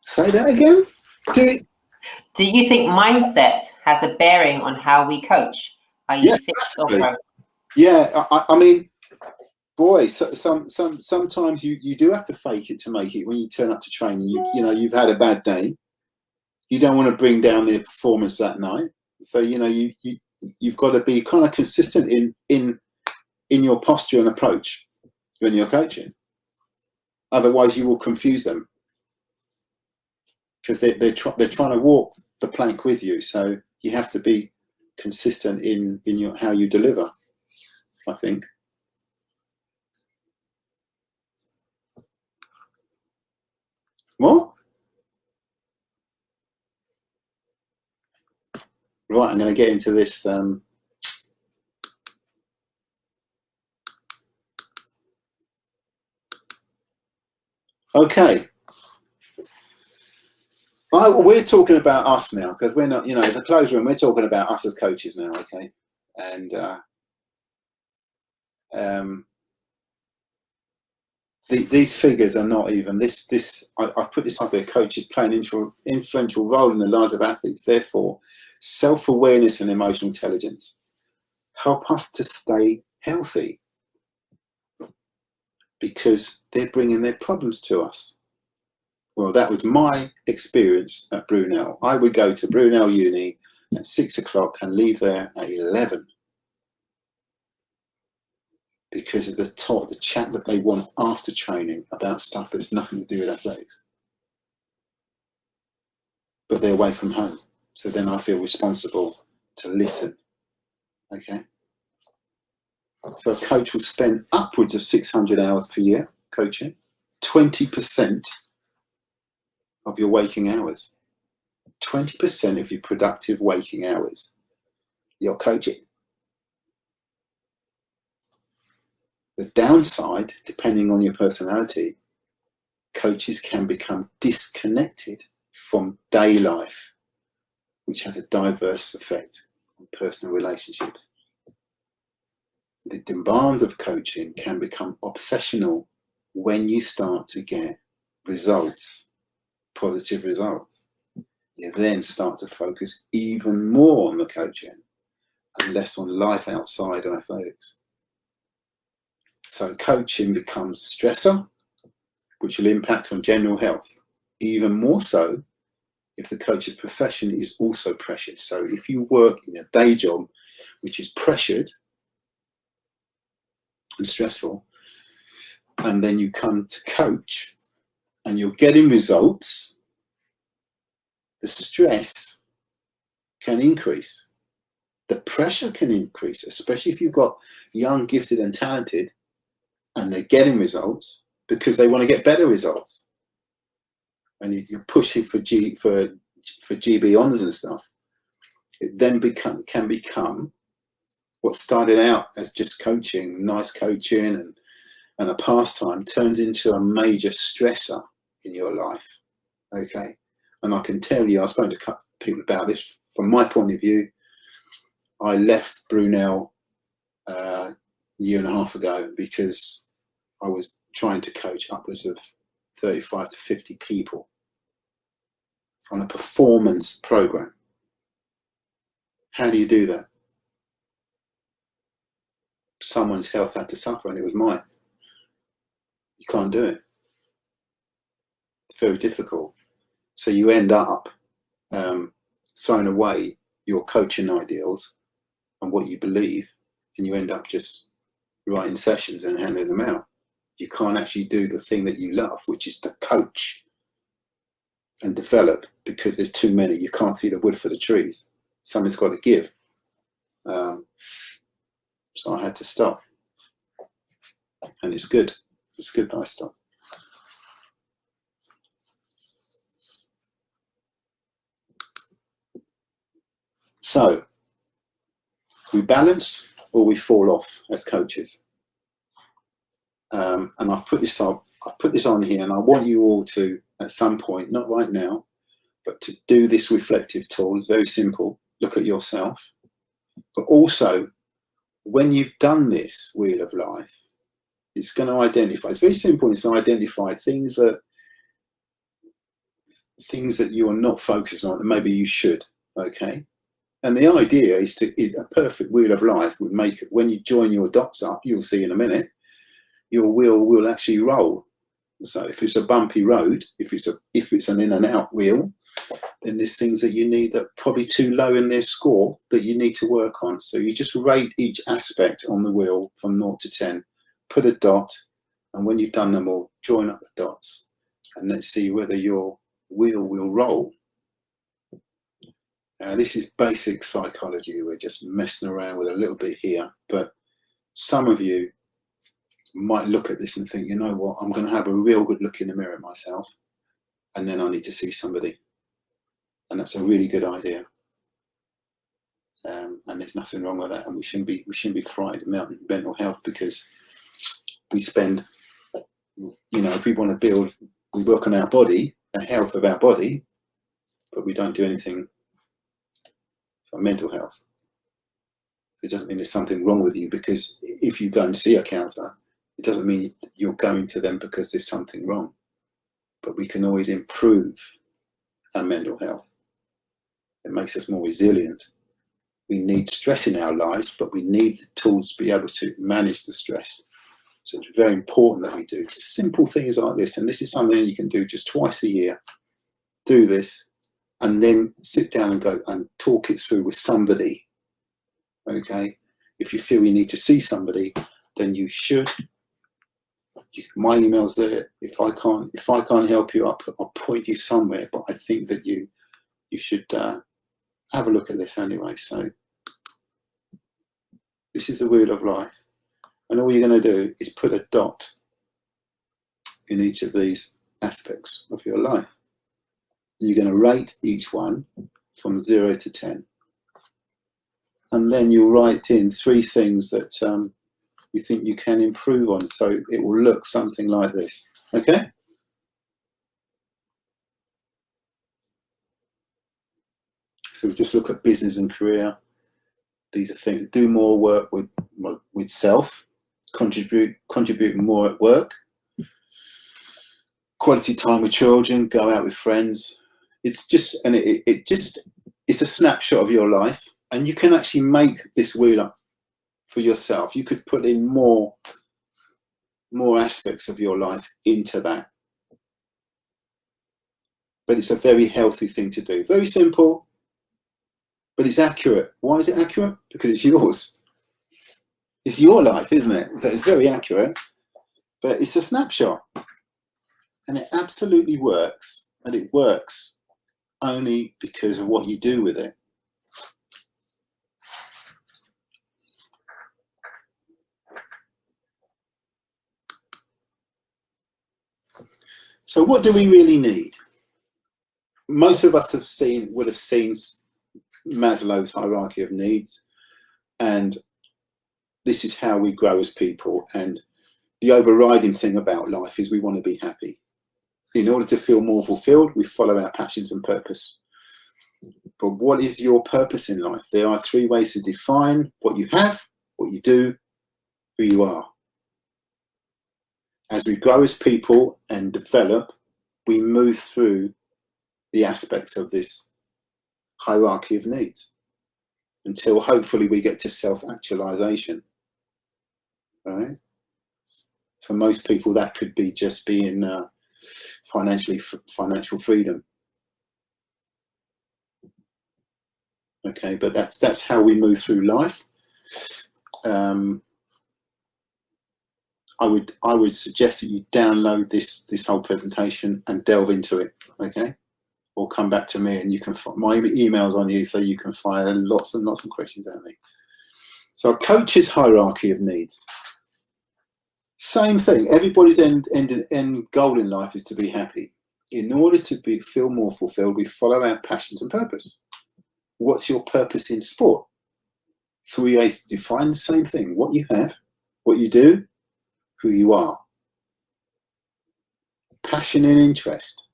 Say that again? Do you think mindset has a bearing on how we coach, i.e. Yeah, fixed or massively. growth? Yeah, I mean, boy, sometimes you do have to fake it to make it. When you turn up to training, you know, you've had a bad day. You don't want to bring down their performance that night. So, you know, you've got to be kind of consistent in your posture and approach when you're coaching. Otherwise, you will confuse them because they're trying to walk the plank with you. So you have to be consistent in your how you deliver, I think. What? Right, I'm going to get into this. Okay. We're talking about us now because we're not, you know, it's a closed room. We're talking about us as coaches now, okay? And these figures are not even I've put this up here. Coaches play an influential role in the lives of athletes. Therefore, self-awareness and emotional intelligence help us to stay healthy because they're bringing their problems to us. Well, that was my experience at Brunel. I would go to Brunel Uni at 6 o'clock and leave there at 11 because of the chat that they want after training about stuff that's nothing to do with athletics. But they're away from home. So then I feel responsible to listen. Okay? So a coach will spend upwards of 600 hours per year coaching, 20% of your waking hours. 20% of your productive waking hours, you're coaching. The downside, depending on your personality, coaches can become disconnected from day life, which has a diverse effect on personal relationships. The demands of coaching can become obsessional when you start to get results, positive results. You then start to focus even more on the coaching and less on life outside of athletics. So coaching becomes a stressor, which will impact on general health, even more so if the coach's profession is also pressured. So if you work in a day job, which is pressured and stressful, and then you come to coach and you're getting results, the stress can increase. The pressure can increase, especially if you've got young, gifted and talented and they're getting results because they want to get better results. And you're pushing for GB honors and stuff. It then can become what started out as just coaching, nice coaching and a pastime, turns into a major stressor in your life. Okay. And I can tell you, I've spoken to people about this. From my point of view, I left Brunel a year and a half ago because I was trying to coach upwards of 35 to 50 people on a performance program. How do you do that? Someone's health had to suffer, and it was mine. You can't do it. It's very difficult. So you end up throwing away your coaching ideals and what you believe, and you end up just writing sessions and handing them out. You can't actually do the thing that you love, which is to coach and develop, because there's too many. You can't see the wood for the trees. Something's got to give. So I had to stop. And it's good. It's good that I stopped. So We balance or we fall off as coaches. And I've put this up. I put this on here, and I want you all to, at some point, not right now, but to do this reflective tool. It's very simple. Look at yourself. But also, when you've done this wheel of life, it's going to identify. It's very simple. It's to identify things that you are not focusing on, and maybe you should. Okay. And the idea is a perfect wheel of life would make it, when you join your dots up, you'll see in a minute, your wheel will actually roll. So if it's a bumpy road, if it's an in and out wheel, then there's things that you need that are probably too low in their score that you need to work on. So you just rate each aspect on the wheel from 0 to 10, put a dot, and when you've done them all, join up the dots, and let's see whether your wheel will roll. This is basic psychology. We're just messing around with a little bit here, but some of you might look at this and think, you know what, I'm going to have a real good look in the mirror at myself, and then I need to see somebody. And that's a really good idea. And there's nothing wrong with that. And we shouldn't be frightened of mental health, because we spend, if we want to build, we work on our body, the health of our body, but we don't do anything for mental health. It doesn't mean there's something wrong with you, because if you go and see a counsellor, it doesn't mean you're going to them because there's something wrong. But we can always improve our mental health. It makes us more resilient. We need stress in our lives, but we need the tools to be able to manage the stress. So it's very important that we do just simple things like this. And this is something you can do just twice a year. Do this, and then sit down and go and talk it through with somebody. Okay? If you feel you need to see somebody, then you should. My email's there. If I can't help you, I'll point you somewhere. But I think that you should have a look at this anyway. So this is the wheel of life, and all you're going to do is put a dot in each of these aspects of your life. You're going to rate each one from 0 to 10, and then you'll write in 3 things that you think you can improve on. So it will look something like this. Okay? So we just look at business and career. These are things that do more work with self, contribute more at work, quality time with children, go out with friends. It's just, and it's a snapshot of your life, and you can actually make this wheel up for yourself. You could put in more aspects of your life into that. But it's a very healthy thing to do. Very simple, but it's accurate. Why is it accurate? Because it's yours. It's your life, isn't it? So it's very accurate, but it's a snapshot. And it absolutely works. And it works only because of what you do with it. So what do we really need? Most of us would have seen Maslow's hierarchy of needs, and this is how we grow as people. And the overriding thing about life is we want to be happy. In order to feel more fulfilled, we follow our passions and purpose. But what is your purpose in life? There are 3 ways to define what you have, what you do, who you are. As we grow as people and develop, we move through the aspects of this hierarchy of needs until hopefully we get to self-actualization. Right? For most people, that could be just being financial freedom. Okay, but that's how we move through life. I would suggest that you download this whole presentation and delve into it. Okay, or come back to me, and you can my email's on here, so you can fire lots and lots of questions at me. So a coach's hierarchy of needs. Same thing. Everybody's end goal in life is to be happy. In order to feel more fulfilled, we follow our passions and purpose. What's your purpose in sport? 3 A's define the same thing: what you have, what you do, who you are. Passion and interest,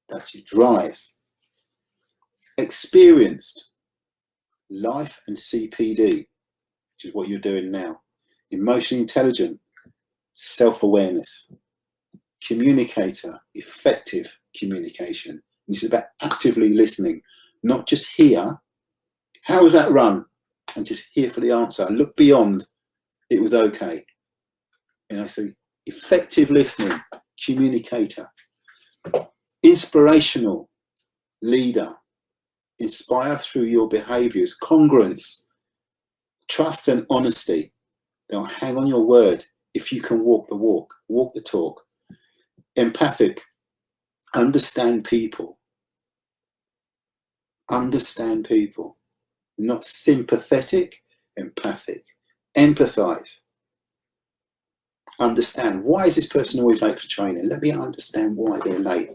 that's your drive. Experienced, life and CPD, which is what you're doing now. Emotionally intelligent, self-awareness. Communicator, effective communication. This is about actively listening, not just hear, how was that run? And just hear for the answer. Look beyond, it was okay. You know, so effective listening, communicator. Inspirational, leader. Inspire through your behaviors. Congruence, trust and honesty. Now hang on your word. If you can walk the walk, walk the talk. Empathic, understand people. Understand people. Not sympathetic, empathic. Empathize. Understand, why is this person always late for training? Let me understand why they're late.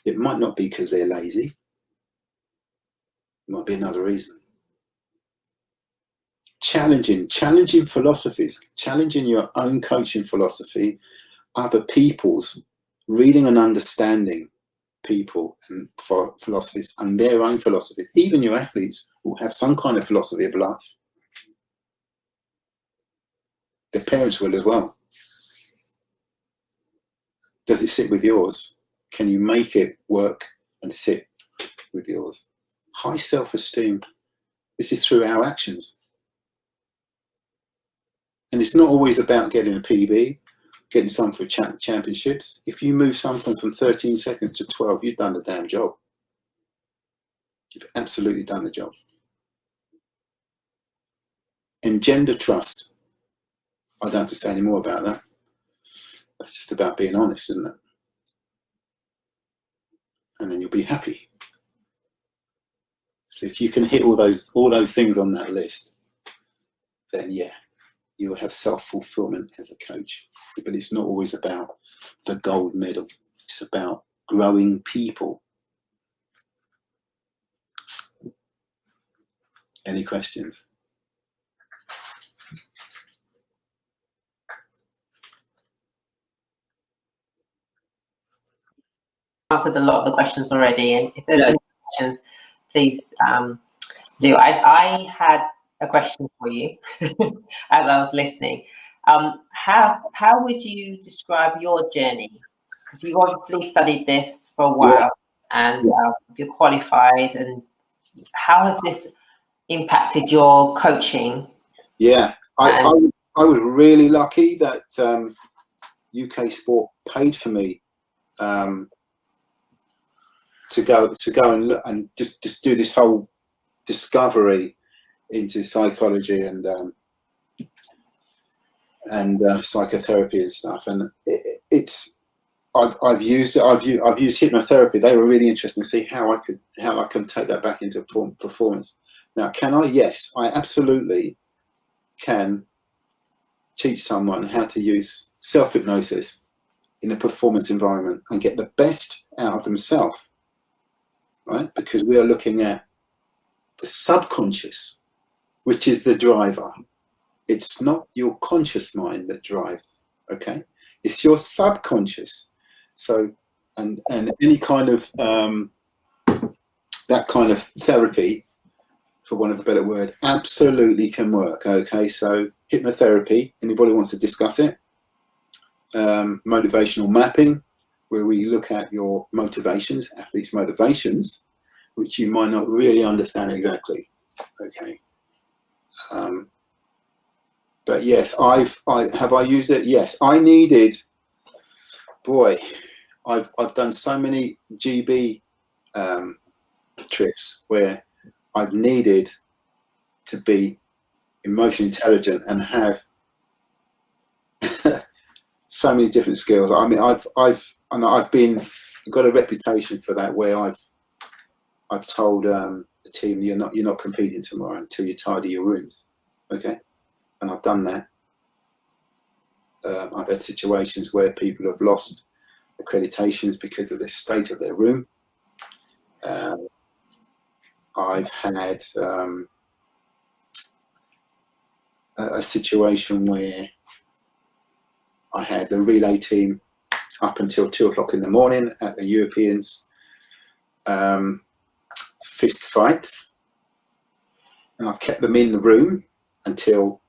It might not be because they're lazy. It might be another reason. Challenging philosophies, challenging your own coaching philosophy, other people's, reading and understanding people and philosophies and their own philosophies. Even your athletes will have some kind of philosophy of life. Their parents will as well. Does it sit with yours? Can you make it work and sit with yours? High self-esteem. This is through our actions. And it's not always about getting a PB, getting some for championships. If you move something from 13 seconds to 12, you've done the damn job. You've absolutely done the job. Engender trust. I don't have to say any more about that. That's just about being honest, isn't it? And then you'll be happy. So if you can hit all those things on that list, then yeah, you will have self-fulfillment as a coach. But it's not always about the gold medal. It's about growing people. Any questions? Answered a lot of the questions already, and if there's any questions, please do. I had a question for you as I was listening. How would you describe your journey? Because you've obviously studied this for a while, and you're qualified. And how has this impacted your coaching? Yeah, I was really lucky that UK Sport paid for me to go and look and just do this whole discovery into psychology and psychotherapy and stuff. And I've used it. I've used hypnotherapy. They were really interested to see how I can take that back into performance. Now, can I? Yes, I absolutely can teach someone how to use self-hypnosis in a performance environment and get the best out of themselves, right? Because we are looking at the subconscious, which is the driver. It's not your conscious mind that drives, okay? It's your subconscious. So, and any kind of, that kind of therapy, for want of a better word, absolutely can work, okay? So hypnotherapy, anybody wants to discuss it? Motivational mapping, where we look at your motivations, athletes' motivations, which you might not really understand exactly, okay? But yes, have I used it? Yes, I needed, boy, I've done so many GB trips where I've needed to be emotionally intelligent and have so many different skills. I mean, I've got a reputation for that, where I've told the team, you're not competing tomorrow until you tidy your rooms, okay? And I've done that. I've had situations where people have lost accreditations because of the state of their room. I've had a situation where I had the relay team up until 2 o'clock in the morning at the Europeans fist fights, and I kept them in the room until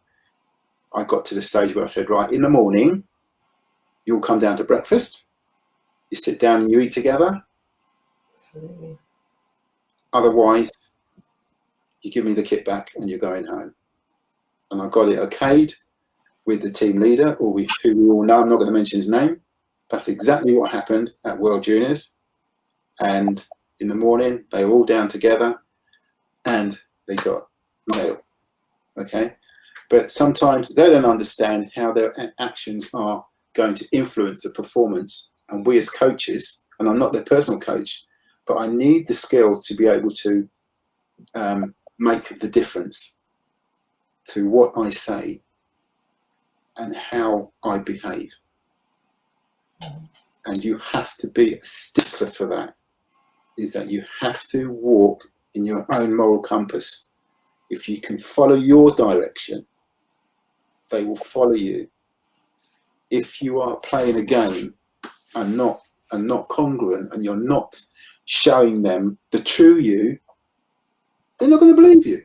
I got to the stage where I said, right, in the morning you'll come down to breakfast, you sit down and you eat together. Absolutely. Otherwise you give me the kit back and you're going home. And I got it okayed with the team leader, who we all know. I'm not going to mention his name. That's exactly what happened at World Juniors. And in the morning, they were all down together and they got medal. Okay? But sometimes they don't understand how their actions are going to influence the performance. And we as coaches, and I'm not their personal coach, but I need the skills to be able to make the difference to what I say and how I behave. And you have to be a stickler for that, is that you have to walk in your own moral compass. If you can follow your direction, they will follow you. If you are playing a game and not congruent, and you're not showing them the true you, they're not going to believe you.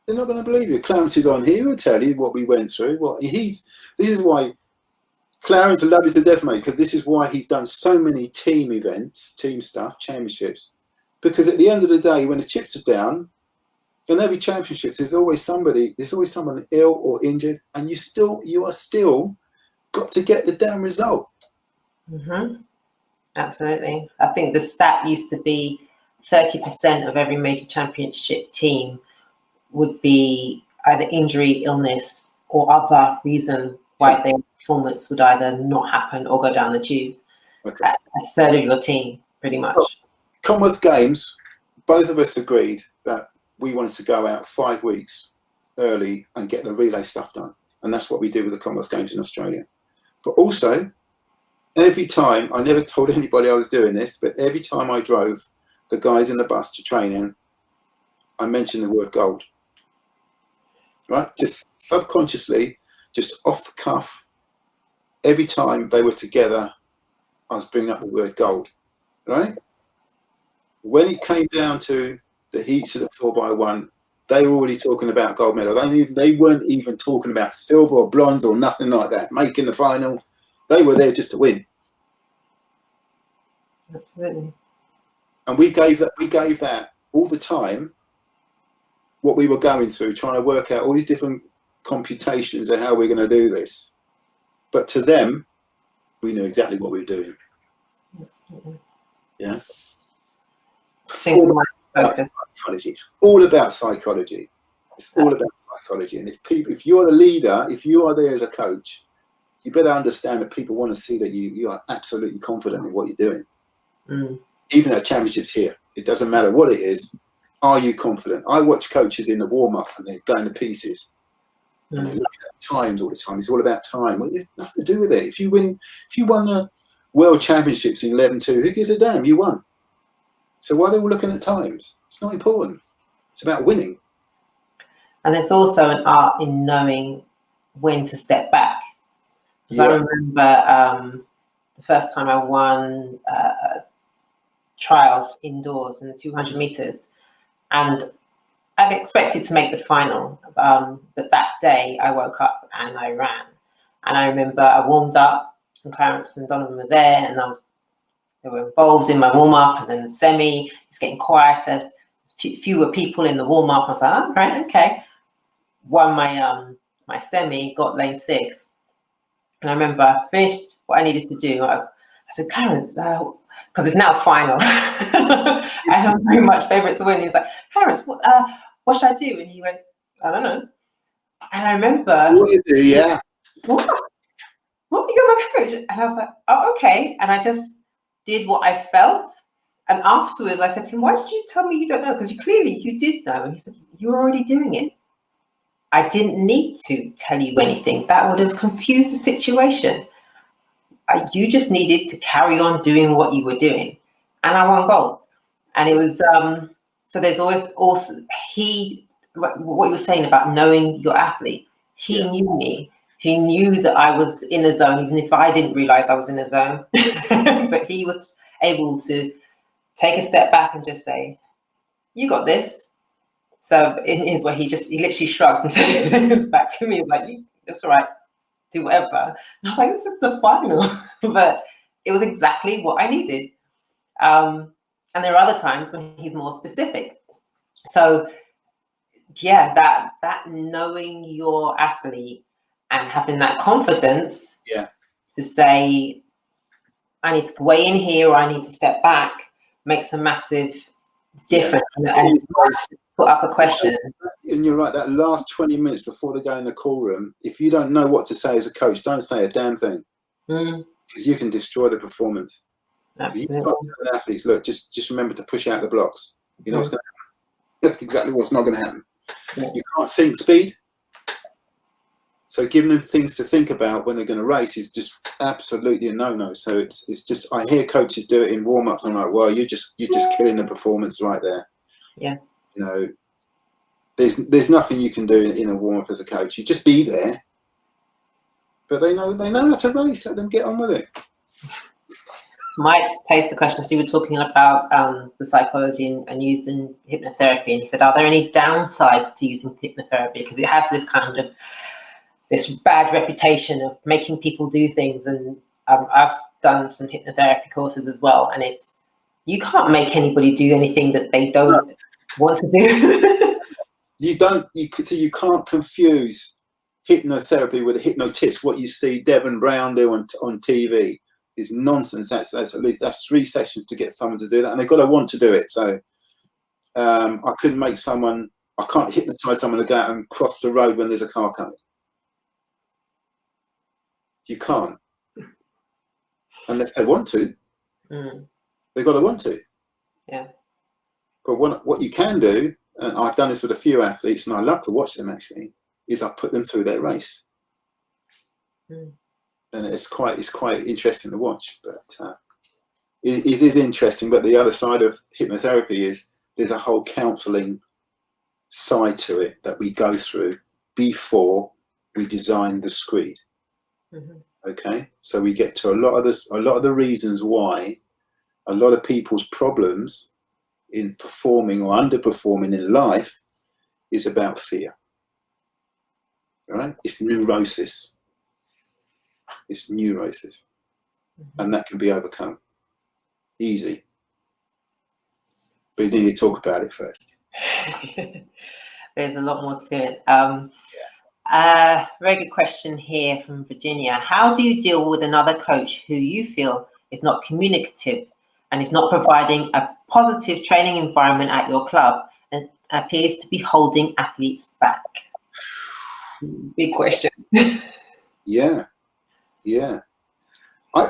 They're not going to believe you. Clarence is on here. He'll tell you what we went through. Well, this is why Clarence loves to death, mate, because this is why he's done so many team events, team stuff, championships. Because at the end of the day, when the chips are down, in every championships, there's always someone ill or injured, and you are still got to get the damn result. Mm-hmm. Absolutely. I think the stat used to be 30% of every major championship team would be either injury, illness, or other reason why their performance would either not happen or go down the tubes. Okay. That's a third of your team, pretty much. Well, Commonwealth Games, both of us agreed that we wanted to go out 5 weeks early and get the relay stuff done. And that's what we did with the Commonwealth Games in Australia. But also, every time, I never told anybody I was doing this, but every time I drove the guys in the bus to training, I mentioned the word gold. Right? Just subconsciously, just off the cuff, every time they were together, I was bringing up the word gold. Right? When it came down to the heats of the 4x1, they were already talking about gold medal. They weren't even talking about silver or bronze or nothing like that. Making the final, they were there just to win. Absolutely. And we gave that all the time. What we were going through, trying to work out all these different computations of how we're going to do this. But to them, we knew exactly what we were doing. Absolutely. Yeah. Psychology. It's all about psychology. It's all about psychology. And if you're the leader, if you are there as a coach, you better understand that people want to see that you are absolutely confident in what you're doing. Mm. Even at championships here, it doesn't matter what it is. Are you confident? I watch coaches in the warm-up and they're going to pieces. And they're looking at times all the time. It's all about time. Well, it's nothing to do with it. If you won the World Championships in 11-2, who gives a damn? You won. So why are they all looking at times? It's not important. It's about winning. And there's also an art in knowing when to step back. Because I remember the first time I won trials indoors in the 200 meters, and I'd expected to make the final, but that day I woke up and I ran. And I remember I warmed up, and Clarence and Donovan were there, and they were involved in my warm-up, and then the semi, it's getting quieter, fewer people in the warm-up. I was like, oh, right, okay. Won my semi, got lane 6. And I remember I finished what I needed to do. I said, Clarence, because it's now final. I am very much favourite to win. He's like, Clarence, what should I do? And he went, I don't know. And I remember, What do you do? Yeah. What? You're my coach? And I was like, oh, okay. And I just did what I felt. And afterwards, I said to him, why did you tell me you don't know? Because you did know. And he said, you were already doing it. I didn't need to tell you anything. That would have confused the situation. You just needed to carry on doing what you were doing. And I won gold. And it was, so there's always also, he what you were saying about knowing your athlete. He knew me. He knew that I was in a zone, even if I didn't realize I was in a zone. But he was able to take a step back and just say, "You got this." So in his way, he literally shrugged and turned his back to me, like, "That's all right, do whatever." And I was like, "This is the final," but it was exactly what I needed. And there are other times when he's more specific. So yeah, that knowing your athlete and having that confidence to say, I need to weigh in here or I need to step back, makes a massive difference. And put up a question. And you're right, that last 20 minutes before they go in the call room, if you don't know what to say as a coach, don't say a damn thing. Because you can destroy the performance. Absolutely. You start telling athletes, look, just remember to push out the blocks. You know what's going to happen. That's exactly what's not going to happen. You can't think speed. So giving them things to think about when they're going to race is just absolutely a no-no. So it's just, I hear coaches do it in warm-ups. I'm like, well, you're just killing the performance right there. Yeah. You know, there's nothing you can do in a warm-up as a coach. You just be there. But they know how to race. Let them get on with it. Mike posed the question, so you were talking about the psychology and using hypnotherapy, and he said, are there any downsides to using hypnotherapy? Because it has this kind of, this bad reputation of making people do things, and I've done some hypnotherapy courses as well, and it's, you can't make anybody do anything that they don't want to do. You can't confuse hypnotherapy with a hypnotist. What you see Devon Brown do on TV is nonsense. That's at least 3 sessions to get someone to do that, and they've got to want to do it. So I can't hypnotize someone to go out and cross the road when there's a car coming. You can't, unless they want to. They've got to want to. Yeah. But what you can do, and I've done this with a few athletes, and I love to watch them actually, is I put them through their race. And it's quite interesting to watch. But it is interesting. But the other side of hypnotherapy is there's a whole counselling side to it that we go through before we design the screed. Okay, so we get to a lot of the reasons why a lot of people's problems in performing or underperforming in life is about fear. Right? It's neurosis. It's neurosis, and that can be overcome easy. But you need to talk about it first. There's a lot more to it. Very good question here from Virginia. How do you deal with another coach who you feel is not communicative and is not providing a positive training environment at your club and appears to be holding athletes back? Big question. Yeah.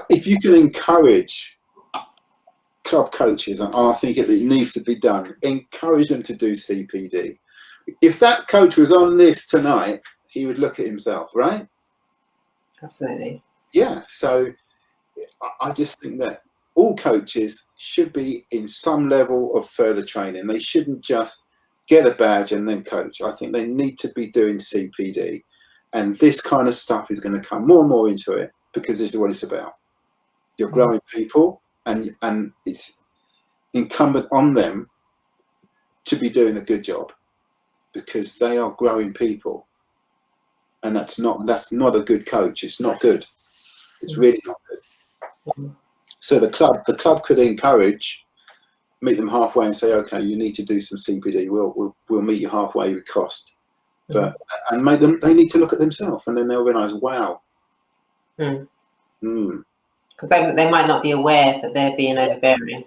If you can encourage club coaches, and I think it needs to be done, encourage them to do CPD. If that coach was on this tonight, he would look at himself, right? Absolutely. Yeah, so I just think that all coaches should be in some level of further training. They shouldn't just get a badge and then coach. I think they need to be doing CPD. And this kind of stuff is going to come more and more into it, because this is what it's about. You're growing people, and it's incumbent on them to be doing a good job, because they are growing people. And that's not a good coach. It's not good. It's really not good. So the club could encourage, meet them halfway and say, okay, you need to do some CPD. We'll meet you halfway with cost. But and make them, they need to look at themselves, and then they'll realise, wow. Because they might not be aware that they're being overbearing.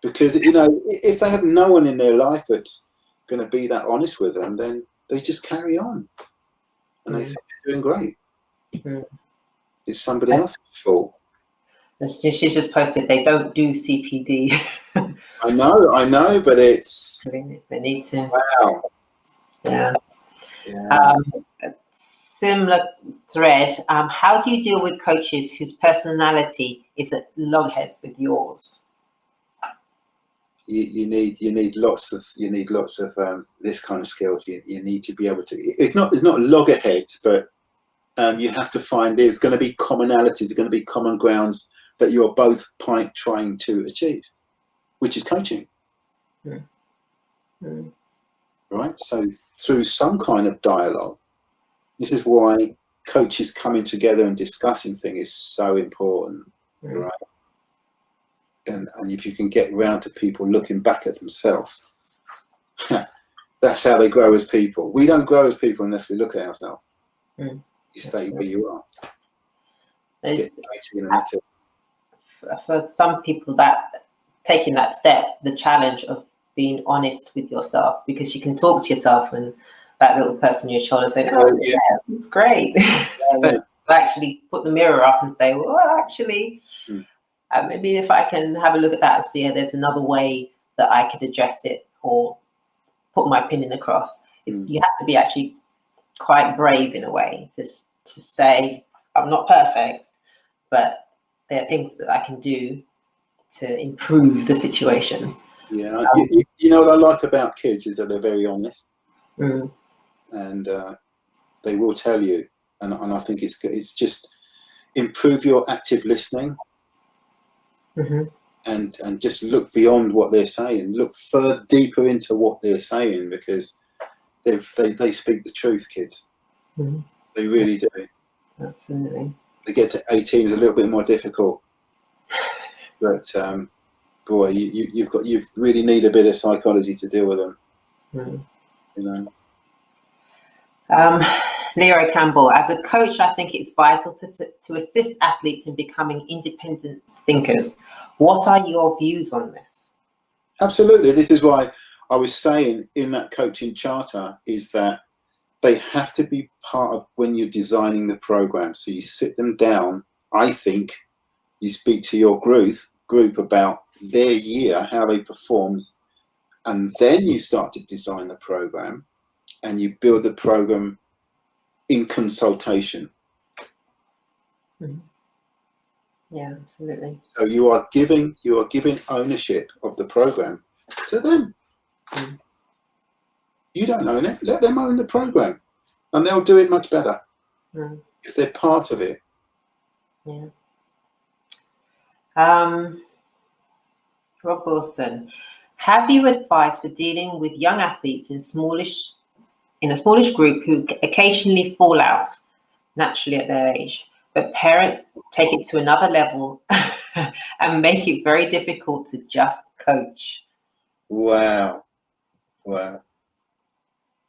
Because if they have no one in their life that's going to be that honest with them, then they just carry on, and they think they're doing great. It's somebody else's fault. She's just posted they don't do CPD. I know, but it's they need to. Wow. Yeah. Similar thread. How do you deal with coaches whose personality is at logheads with yours? you need lots of this kind of skills. You need to be able to. It's not loggerheads, but you have to find there's going to be commonalities, there's going to be common grounds that you're both trying to achieve, which is coaching. Right? So through some kind of dialogue, this is why coaches coming together and discussing things is so important, right? And if you can get round to people looking back at themselves, that's how they grow as people. We don't grow as people unless we look at ourselves. You stay where you are. For some people, that taking that step, the challenge of being honest with yourself, because you can talk to yourself and that little person on your shoulder saying, "Oh yeah, it's great," but to actually put the mirror up and say, "Well, actually, maybe if I can have a look at that and see if there's another way that I could address it or put my opinion across." You have to be actually quite brave in a way to say, "I'm not perfect, but there are things that I can do to improve the situation." Yeah, you know what I like about kids is that they're very honest, and they will tell you. And I think it's just improve your active listening, and just look beyond what they're saying. Look further deeper into what they're saying, because they speak the truth, kids. They really do. Absolutely. They get to 18 is a little bit more difficult, but boy, you really need a bit of psychology to deal with them. You know. Leo Campbell, as a coach, I think it's vital to assist athletes in becoming independent thinkers. What are your views on this? Absolutely. This is why I was saying in that coaching charter is that they have to be part of when you're designing the program. So you sit them down. I think you speak to your group about their year, how they performed, and then you start to design the program, and you build the program in consultation. Yeah, absolutely. So you are giving ownership of the program to them. You don't own it. Let them own the program, and they'll do it much better if they're part of it. Yeah. Rob Wilson, have you advice for dealing with young athletes in a smallish group who occasionally fall out naturally at their age, but parents take it to another level and make it very difficult to just coach? Wow.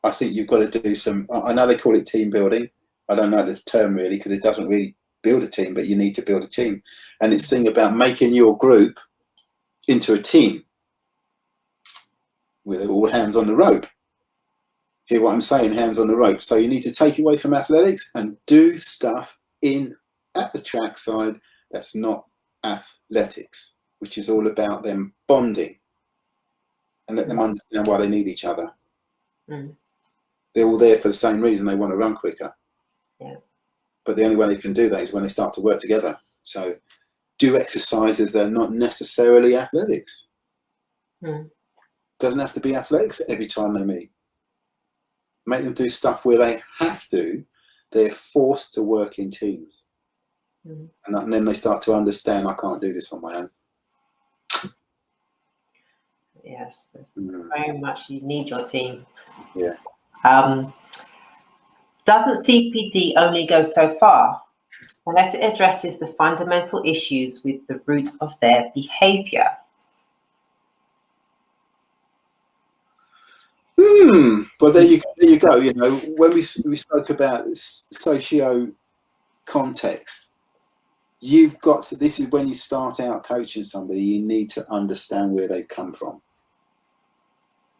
I think you've got to do some, I know they call it team building. I don't know the term really, because it doesn't really build a team, but you need to build a team. And it's thing about making your group into a team with all hands on the rope. Hear what I'm saying? Hands on the rope. So you need to take away from athletics and do stuff at the track side that's not athletics, which is all about them bonding and let them understand why they need each other. They're all there for the same reason. They want to run quicker. Yeah. But the only way they can do that is when they start to work together. So do exercises that are not necessarily athletics. Doesn't have to be athletics every time they meet. Make them do stuff where they have to. They're forced to work in teams. And then they start to understand, I can't do this on my own. Yes, very much you need your team. Yeah. Doesn't CPD only go so far unless it addresses the fundamental issues with the root of their behavior? Well, there you go. You know, when we spoke about this socio context, you've got to. This is when you start out coaching somebody. You need to understand where they come from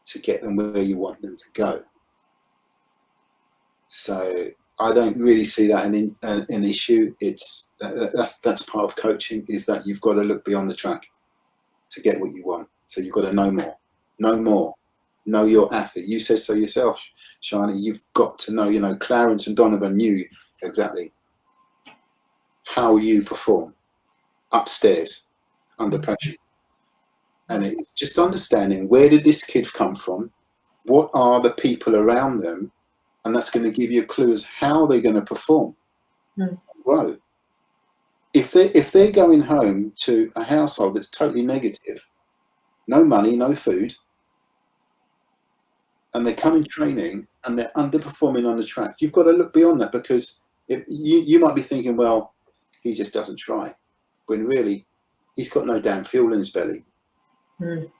to get them where you want them to go. So I don't really see that an issue. It's that's part of coaching, is that you've got to look beyond the track to get what you want. So you've got to know more. Know your athlete. You said so yourself, Shani. You've got to know. You know, Clarence and Donovan knew exactly how you perform upstairs under pressure, And it's just understanding, where did this kid come from? What are the people around them? And that's going to give you clues how they're going to perform. Grow. If they're going home to a household that's totally negative, no money, no food, and they come in training and they're underperforming on the track, you've got to look beyond that, because you might be thinking, well, he just doesn't try, when really he's got no damn fuel in his belly. And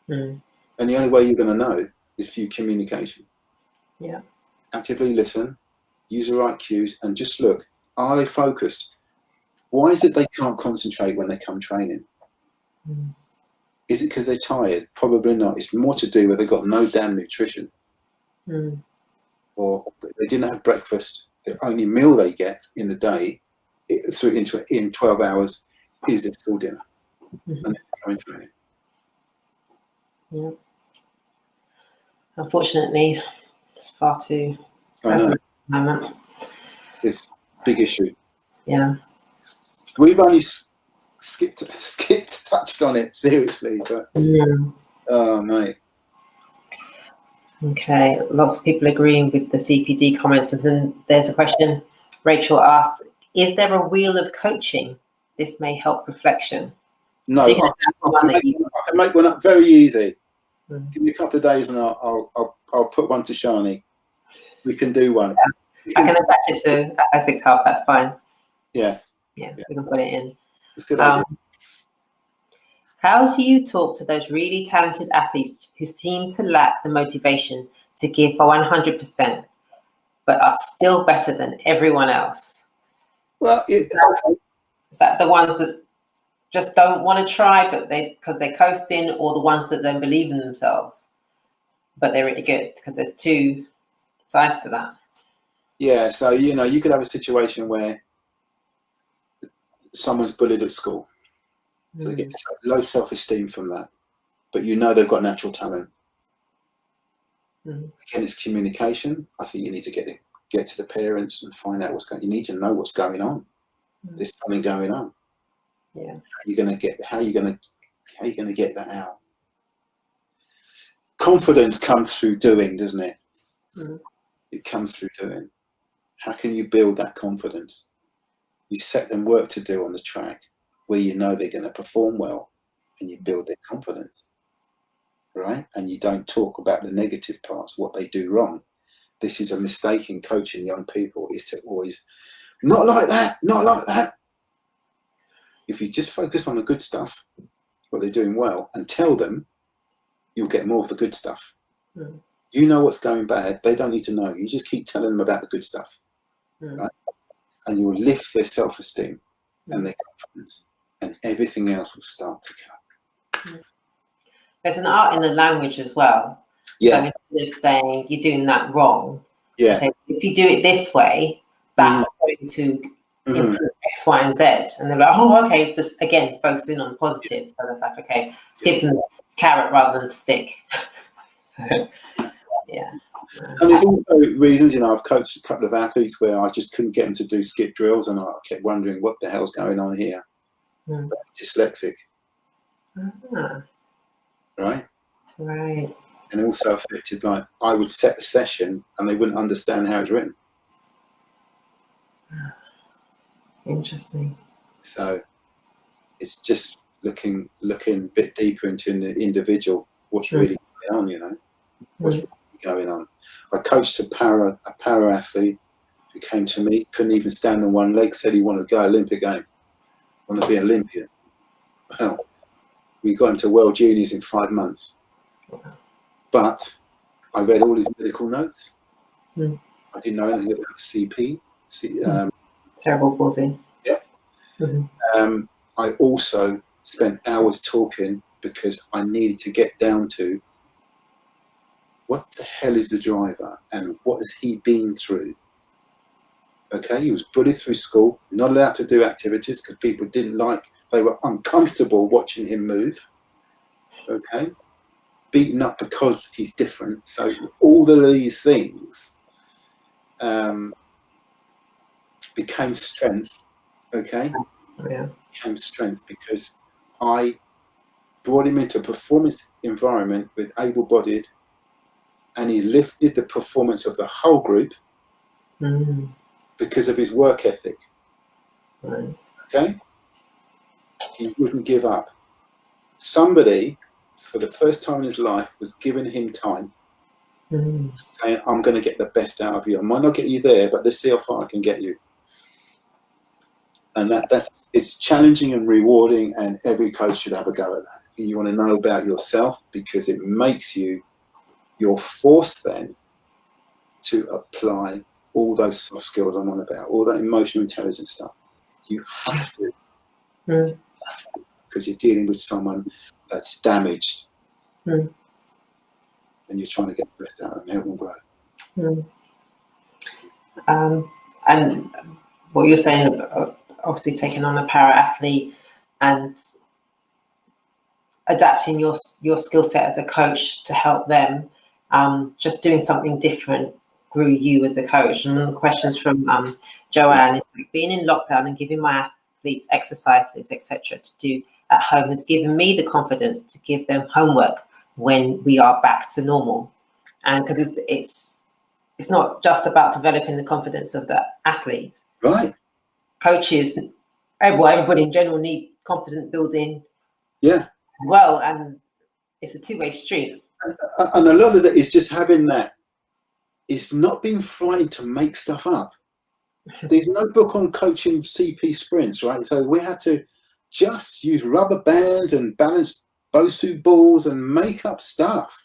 the only way you're going to know is through communication. Yeah. Actively listen, use the right cues, and just look. Are they focused? Why is it they can't concentrate when they come training? Is it because they're tired? Probably not. It's more to do with they've got no damn nutrition. Or they didn't have breakfast. The only meal they get in the day, in 12 hours, is their school dinner. And they're coming training. Yeah. Unfortunately, it's far too. I know. Moment. It's a big issue. Yeah. We've only touched on it, seriously, but oh mate. Okay, lots of people agreeing with the CPD comments, and then there's a question. Rachel asks, "Is there a wheel of coaching? This may help reflection." No, So I can make one up very easy. Give me a couple of days, and I'll put one to Shani. We can do one. I can attach it to Athletics Hub. That's fine. Yeah, we can put it in. it's a good idea. How do you talk to those really talented athletes who seem to lack the motivation to give 100%, but are still better than everyone else? Well, is that the ones that just don't want to try, but because they're coasting, or the ones that don't believe in themselves, but they're really good? Because there's two sides to that. Yeah, so you could have a situation where someone's bullied at school, so they get low self-esteem from that, but they've got natural talent. Again, it's communication. I think you need to get to the parents and find out what's going on. You need to know what's going on. There's something going on. Yeah. How are you gonna get that out? Confidence comes through doing, doesn't it? It comes through doing. How can you build that confidence? You set them work to do on the track where they're going to perform well, and you build their confidence, right? And you don't talk about the negative parts, what they do wrong. This is a mistake in coaching young people, is to always, not like that, not like that. If you just focus on the good stuff, what they're doing well, and tell them, you'll get more of the good stuff. You know what's going bad. They don't need to know. You just keep telling them about the good stuff. Right? And you'll lift their self-esteem and their confidence, and everything else will start to come. There's an art in the language as well. Yeah. So instead of saying you're doing that wrong, yeah. say, if you do it this way, that's going to improve X, Y, and Z. And they're like, oh, okay, just again, focusing on positive. So that's like, okay, just give them carrot rather than stick. So, yeah. And there's also reasons, I've coached a couple of athletes where I just couldn't get them to do skip drills, and I kept wondering what the hell's going on here. Dyslexic. Right? Right. And also affected, like, I would set the session and they wouldn't understand how it's written. Interesting. So it's just looking a bit deeper into the individual, what's really going on, what's really going on. I coached a para athlete who came to me, couldn't even stand on one leg, said he wanted to go Olympic Games, wanted to be Olympian. Well, we got into World Juniors in 5 months. But I read all his medical notes. I didn't know anything about CP. Cerebral palsy. Yeah. I also spent hours talking because I needed to get down to what the hell is the driver and what has he been through. Okay, he was bullied through school, not allowed to do activities because people they were uncomfortable watching him move. Okay, beaten up because he's different. So all of these things became strengths. Okay, became strength because I brought him into a performance environment with able-bodied, and he lifted the performance of the whole group because of his work ethic. Right. Okay? He wouldn't give up. Somebody, for the first time in his life, was giving him time, saying, I'm going to get the best out of you. I might not get you there, but let's see how far I can get you. And that it's challenging and rewarding, and every coach should have a go at that. You want to know about yourself because it makes you're forced then to apply all those soft skills I'm on about, all that emotional intelligence stuff. You have to, because you're dealing with someone that's damaged, and you're trying to get the best out of them, help them grow. And what you're saying, obviously taking on a para athlete and adapting your skill set as a coach to help them, just doing something different grew you as a coach. And one of the questions from Joanne is like, being in lockdown and giving my athletes exercises, etc., to do at home has given me the confidence to give them homework when we are back to normal. And because it's not just about developing the confidence of the athlete. Right. Coaches, everybody in general need confidence building. Yeah. As well, and it's a two-way street. And a lot of it is just having that. It's not being frightened to make stuff up. There's no book on coaching CP sprints, right? So we had to just use rubber bands and balance BOSU balls and make up stuff.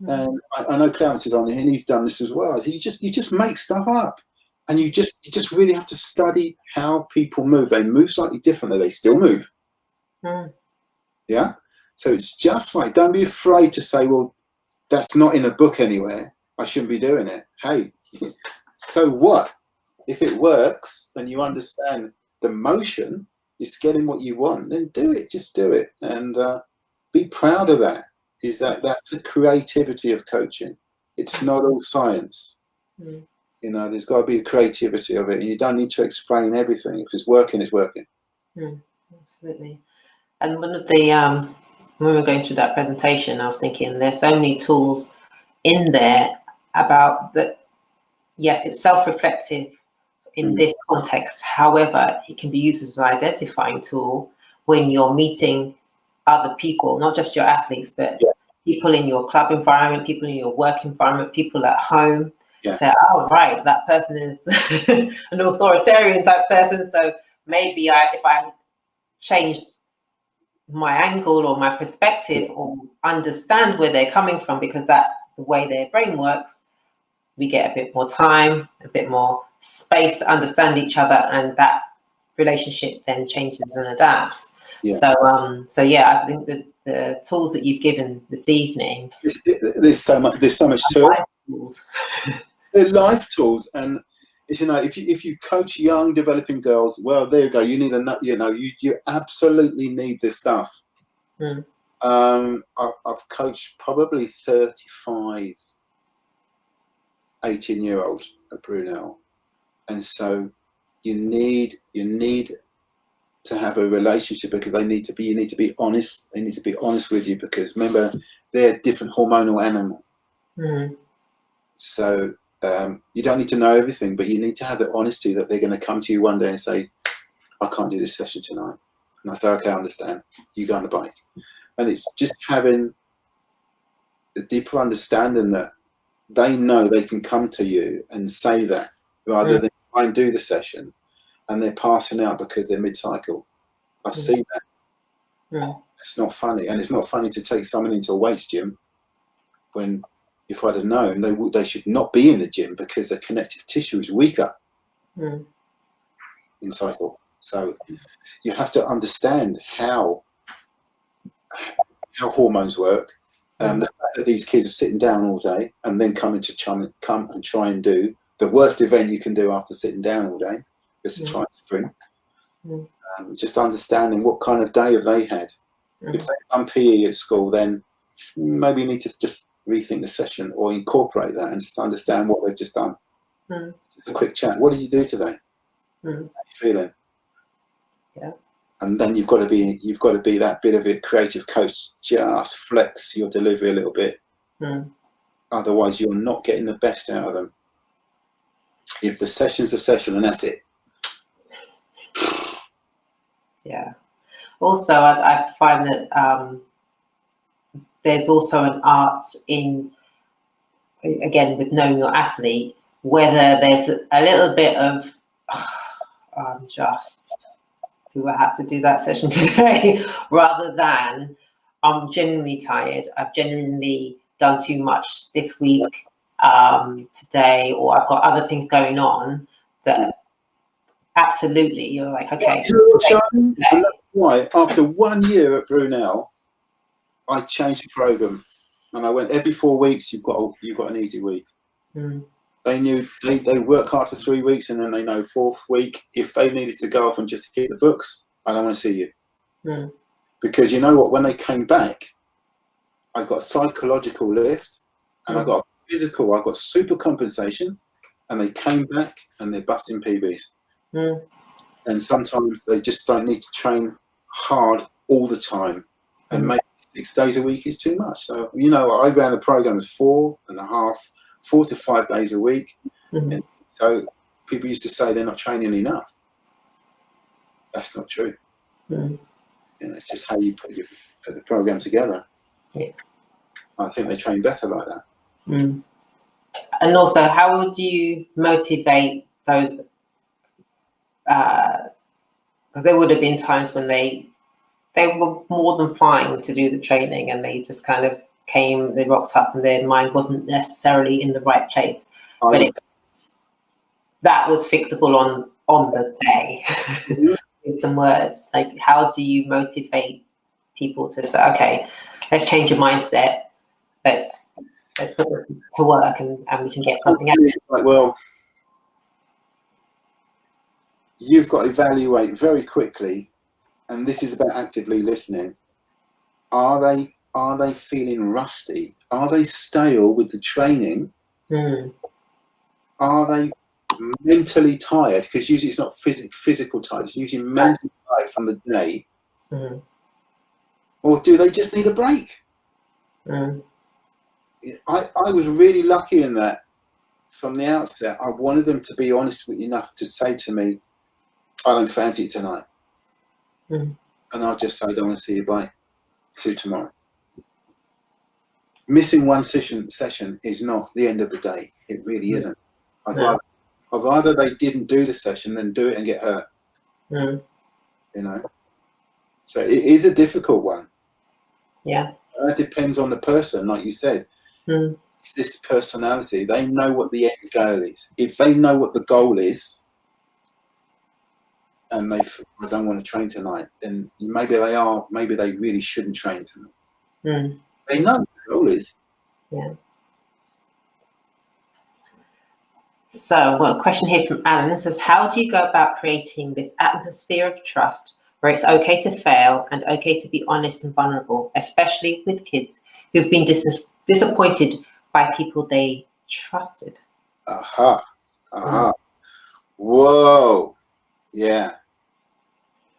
And I know Clarence is on here and he's done this as well. So you just make stuff up, and you just really have to study how people move. They move slightly differently. They still move. Yeah. So it's just like, don't be afraid to say, well, that's not in a book anywhere. I shouldn't be doing it. Hey, so what? If it works and you understand the motion is getting what you want, then do it. Just do it. And be proud of that. That's the creativity of coaching. It's not all science. You know, there's got to be a creativity of it. And you don't need to explain everything. If it's working, it's working. Absolutely. And one of the, when we were going through that presentation, I was thinking there's so many tools in there about that. Yes, it's self-reflective in this context. However, it can be used as an identifying tool when you're meeting other people, not just your athletes, but people in your club environment, people in your work environment, people at home. Say, oh, right, that person is an authoritarian type person. So maybe if I change my angle or my perspective or understand where they're coming from, because that's the way their brain works, we get a bit more time, a bit more space to understand each other, and that relationship then changes and adapts. So yeah, I think that the tools that you've given this evening, there's so much to it. They're life tools. And you know, if you coach young developing girls, well, there you go. You need you absolutely need this stuff. I've coached probably 35 18-year-olds at Brunel, and so you need to have a relationship, because you need to be honest. They need to be honest with you, because remember, they're a different hormonal animal. So you don't need to know everything, but you need to have the honesty that they're going to come to you one day and say, I can't do this session tonight. And I say, okay, I understand. You go on the bike. And it's just having the deeper understanding that they know they can come to you and say that, rather than try and do the session and they're passing out because they're mid-cycle. I've seen that. It's not funny. And it's not funny to take someone into a weights gym when, if I'd have known, they should not be in the gym, because their connective tissue is weaker in cycle. So you have to understand how hormones work. The fact that these kids are sitting down all day and then come and try and do the worst event you can do after sitting down all day, is to try and sprint. Just understanding what kind of day have they had. If they've done PE at school, then maybe you need to just rethink the session or incorporate that and just understand what they've just done. Just a quick chat. What did you do today? How are you feeling? And then you've got to be that bit of a creative coach. Just flex your delivery a little bit. Otherwise, you're not getting the best out of them. If the session's a session, and that's it. Yeah. Also, I find that there's also an art in, again, with knowing your athlete, whether there's a little bit of, do I have to do that session today? Rather than, I'm genuinely tired. I've genuinely done too much this week, today, or I've got other things going on that absolutely you're like, okay. And that's why after 1 year at Brunel, I changed the program, and I went every 4 weeks. You've got an easy week. They knew they work hard for 3 weeks, and then they know 4th week if they needed to go off and just hit the books. I don't want to see you, because you know what? When they came back, I got a psychological lift, and I got physical. I got super compensation, and they came back and they're busting PBs. And sometimes they just don't need to train hard all the time, and maybe 6 days a week is too much. So I ran the program as 4 to 5 days a week. And so people used to say they're not training enough. That's not true. It's just how you put the program together. I think they train better like that. And also, how would you motivate those? Because there would have been times when they were more than fine to do the training, and they just kind of they rocked up, and their mind wasn't necessarily in the right place. But that was fixable on the day. With some words, like, how do you motivate people to say, okay, let's change your mindset, let's put it to work, and we can get something out of it? Like, well, you've got to evaluate very quickly, and this is about actively listening. Are they feeling rusty? Are they stale with the training? Are they mentally tired? Because usually it's not physical tired, it's usually mentally tired from the day. Or do they just need a break? I was really lucky in that from the outset. I wanted them to be honest with enough to say to me, I don't fancy it tonight. And I'll just say, I don't want to see you, bye. See you tomorrow. Missing one session is not the end of the day. It really isn't. I'd rather they didn't do the session than do it and get hurt. So it is a difficult one. Yeah. It depends on the person, like you said. It's this personality. They know what the end goal is. If they know what the goal is, and I don't want to train tonight, then maybe they really shouldn't train tonight. They know what the goal is. Yeah. So, a question here from Alan says, how do you go about creating this atmosphere of trust where it's okay to fail and okay to be honest and vulnerable, especially with kids who've been disappointed by people they trusted? Whoa. Yeah.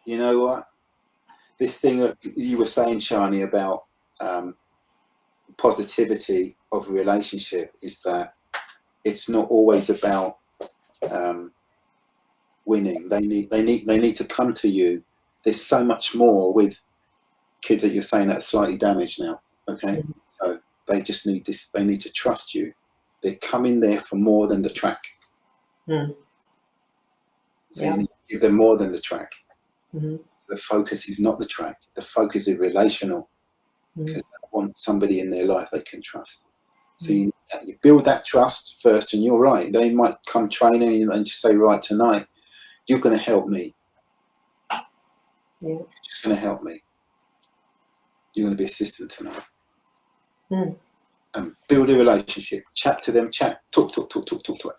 You know what? This thing that you were saying, Shani, about positivity of a relationship is that it's not always about winning. They need to come to you. There's so much more with kids that you're saying that are slightly damaged now. Okay, so they just need this. They need to trust you. They're coming there for more than the track. So you need to give them more than the track. The focus is not the track. The focus is relational, because they want somebody in their life they can trust. So you build that trust first, and you're right. They might come training and just say, right, tonight, you're going to help me. You're just going to help me. You're going to be assistant tonight. And build a relationship. Chat to them, talk,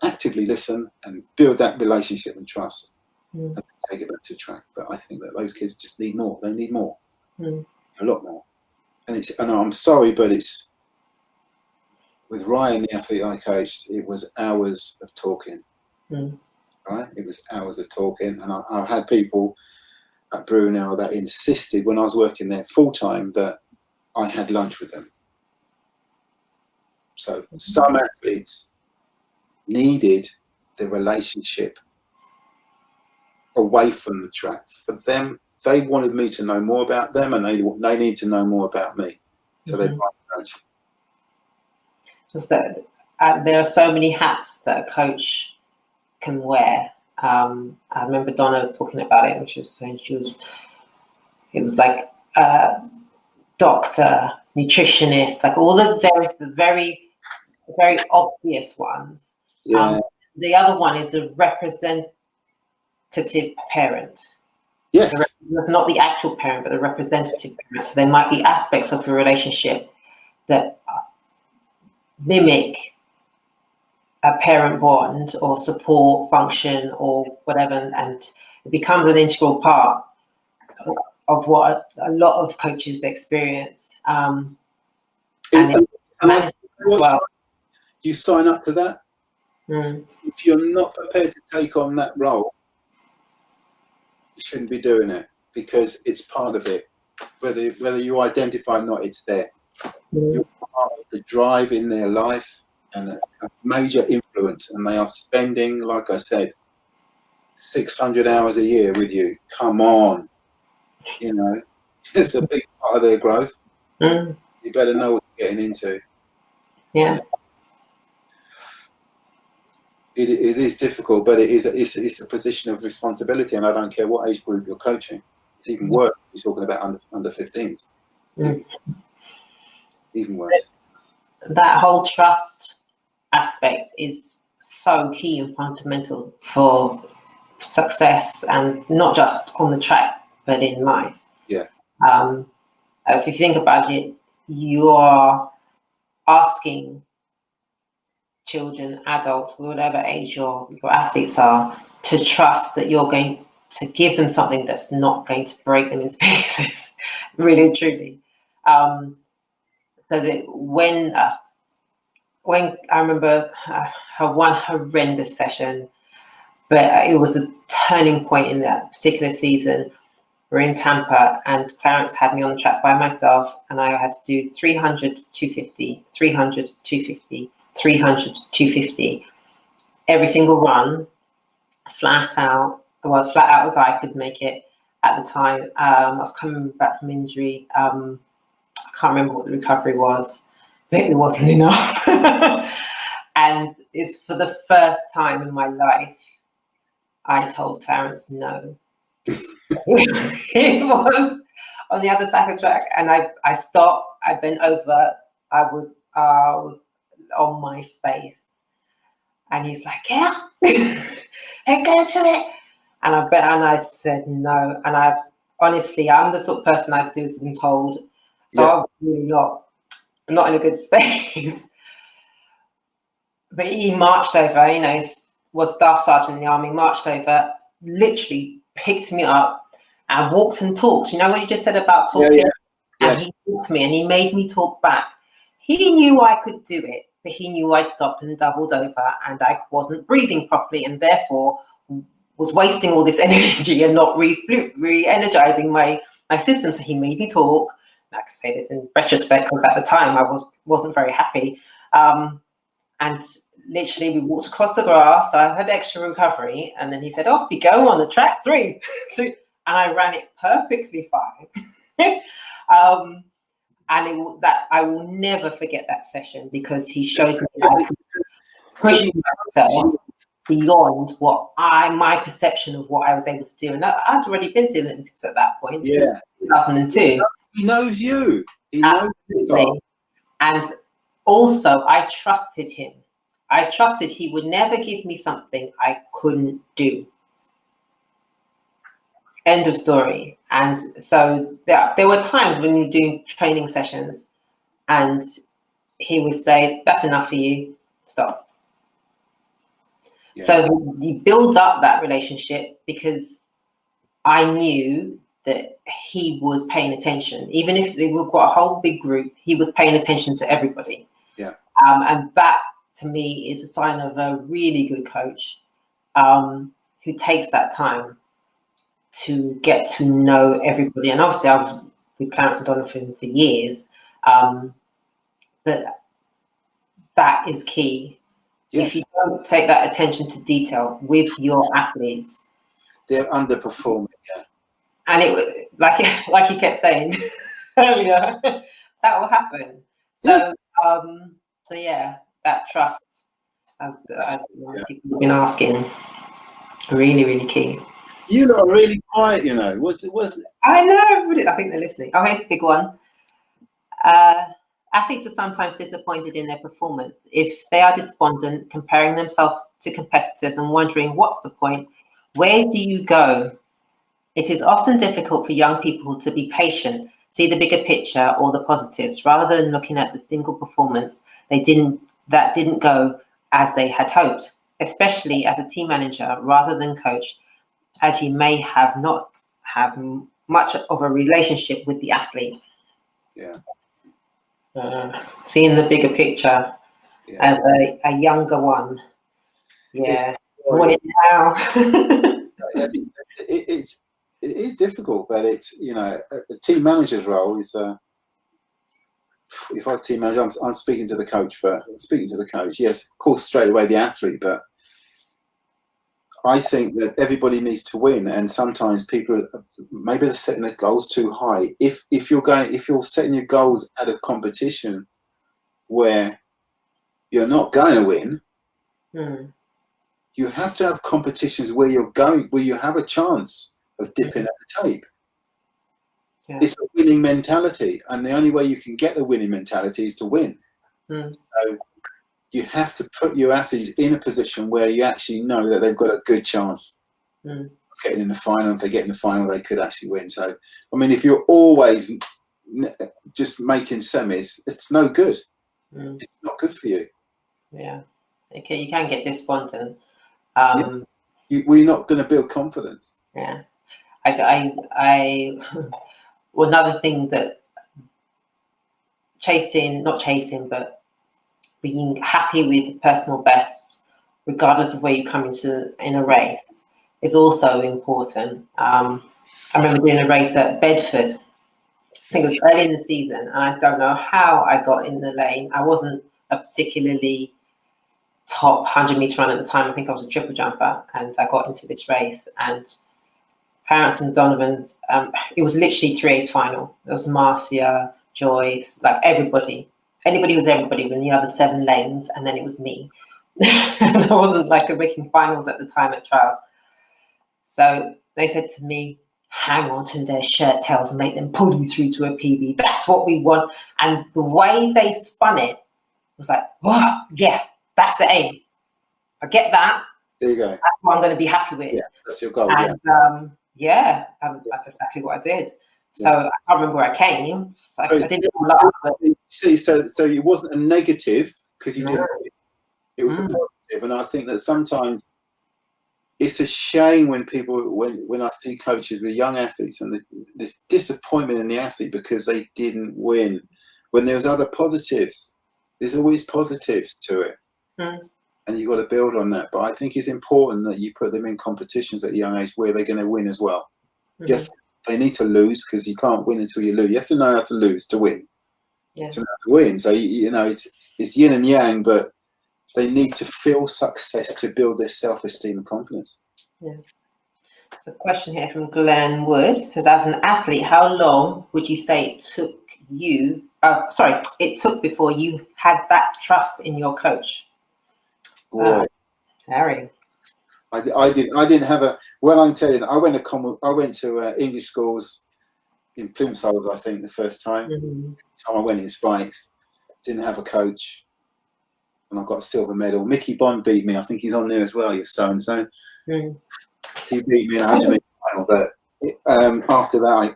actively listen, and build that relationship and trust. And take it back to track. But I think that those kids just need more. They need more. A lot more. And I'm sorry, but it's, with Ryan, the athlete I coached, it was hours of talking. Right? It was hours of talking. And I've had people, at Brunel that insisted when I was working there full time that I had lunch with them. So some athletes needed the relationship away from the track. For them, they wanted me to know more about them, and they need to know more about me. So they buy lunch. So, there are so many hats that a coach can wear. I remember Donna talking about it, and she was saying it was like doctor, nutritionist, like all the very obvious ones. Yeah. The other one is a representative parent. Yes. It's not the actual parent, but the representative parent. So there might be aspects of the relationship that mimic a parent bond or support function or whatever, and it becomes an integral part of what a lot of coaches experience. And I think you sign up to that. If you're not prepared to take on that role, you shouldn't be doing it, because it's part of it. Whether you identify or not, it's there. You're part of the drive in their life and a major influence, and they are spending, like I said, 600 hours a year with you. Come on, you know, it's a big part of their growth. You better know what you're getting into. Yeah. It is difficult, but it's a position of responsibility, and I don't care what age group you're coaching. It's even worse. You're talking about under 15s. Even worse. That whole trust aspect is so key and fundamental for success, and not just on the track, but in life. Yeah. If you think about it, you are asking children, adults, whatever age your athletes are, to trust that you're going to give them something that's not going to break them into pieces, really, truly. So that when I remember one horrendous session, but it was a turning point in that particular season. We're in Tampa, and Clarence had me on the track by myself, and I had to do 300, 250, 300, 250, 300, 250, every single run, flat out. Well, as flat out as I could make it at the time. I was coming back from injury. I can't remember what the recovery was, but it wasn't enough. And it's for the first time in my life, I told Clarence no. It was on the other side of the track, and I stopped. I bent over. I was on my face, and he's like, "Yeah, let's go to it." And I said no. And I'm the sort of person I do as I'm told, so I was really not in a good space. But he marched over. You know, was staff sergeant in the army. Marched over, literally picked me up and walked and talked. You know what you just said about talking? Yeah. And he talked to me, and he made me talk back. He knew I could do it, but he knew I'd stopped and doubled over, and I wasn't breathing properly, and therefore was wasting all this energy and not re-energizing my system. So he made me talk. I can say this in retrospect, because at the time I wasn't very happy. And literally we walked across the grass. So I had extra recovery, and then he said, "Off you go on the track 3." So, and I ran it perfectly fine. And I will never forget that session, because he showed me that I could push myself beyond what my perception of what I was able to do. And I'd already been to the Olympics at that point, 2002. He knows you. He knows you. And also, I trusted him. I trusted he would never give me something I couldn't do. End of story. And so there were times when you're doing training sessions, and he would say, "That's enough for you, stop." Yeah. So you build up that relationship, because I knew that he was paying attention. Even if we've got a whole big group, he was paying attention to everybody. Yeah. And that, to me, is a sign of a really good coach, who takes that time to get to know everybody. And obviously, I was with Clarence and Donovan for years, but that is key. Yes. If you don't take that attention to detail with your athletes, They're underperforming. Yeah. and it like you kept saying earlier, that will happen. So so yeah, that trust, as people have been asking, really key. You lot are really quiet, you know. Was I know. I think they're listening. Oh, here's a big one. Athletes are sometimes disappointed in their performance. If they are despondent, comparing themselves to competitors and wondering what's the point, where do you go? It is often difficult for young people to be patient, see the bigger picture or the positives, rather than looking at the single performance that didn't go as they had hoped, especially as a team manager rather than coach, as you may have not have much of a relationship with the athlete. yeah. Seeing the bigger picture as a younger one. Yeah. Want it now. It is difficult, but it's, you know, a team manager's role is. If I was team manager, I'm speaking to the coach first. Speaking to the coach, yes, of course, straight away the athlete, but I think that everybody needs to win, and sometimes people maybe they're setting their goals too high. If you're setting your goals at a competition where you're not going to win, you have to have competitions where you have a chance of dipping at the tape. Yeah. It's a winning mentality, and the only way you can get the winning mentality is to win. So you have to put your athletes in a position where you actually know that they've got a good chance of getting in the final. If they get in the final, they could actually win. So, I mean, if you're always just making semis, it's no good. It's not good for you. Yeah. Okay, you can get despondent. We're not going to build confidence. Yeah. Well, another thing that but being happy with personal bests, regardless of where you come in a race, is also important. I remember doing a race at Bedford. I think it was early in the season, and I don't know how I got in the lane. I wasn't a particularly top 100-meter run at the time. I think I was a triple jumper, and I got into this race. And Clarence and Donovan's, it was literally 3A's final. It was Marcia, Joyce, like everybody. Anybody was everybody in the other 7 lanes, and then it was me. And I wasn't like making finals at the time at trials. So they said to me, hang on to their shirt tails and make them pull you through to a PB. That's what we want. And the way they spun it was like, oh, yeah, that's the aim. I get that. There you go. That's what I'm going to be happy with. Yeah, that's your goal. And that's exactly what I did. So I can't remember where I came. So I didn't laugh, but... See, so it wasn't a negative because you didn't. It was a positive, and I think that sometimes it's a shame when I see coaches with young athletes and this disappointment in the athlete because they didn't win. When there's other positives, there's always positives to it, and you've got to build on that. But I think it's important that you put them in competitions at a young age where they're going to win as well. Yes. They need to lose because you can't win until you lose. You have to know how to lose to win. To know how to win. So you know it's yin and yang, but they need to feel success to build their self-esteem and confidence. Yeah. So a question here from Glenn Wood. It says, as an athlete, how long would you say it took before you had that trust in your coach? Harry. I didn't have a. Well, I'm telling you, I went to English schools in Plimsoll, I think, the first time. I went in spikes. Didn't have a coach, and I got a silver medal. Mickey Bond beat me. I think he's on there as well. Your son, so he beat me in a 100-meter final. But after that,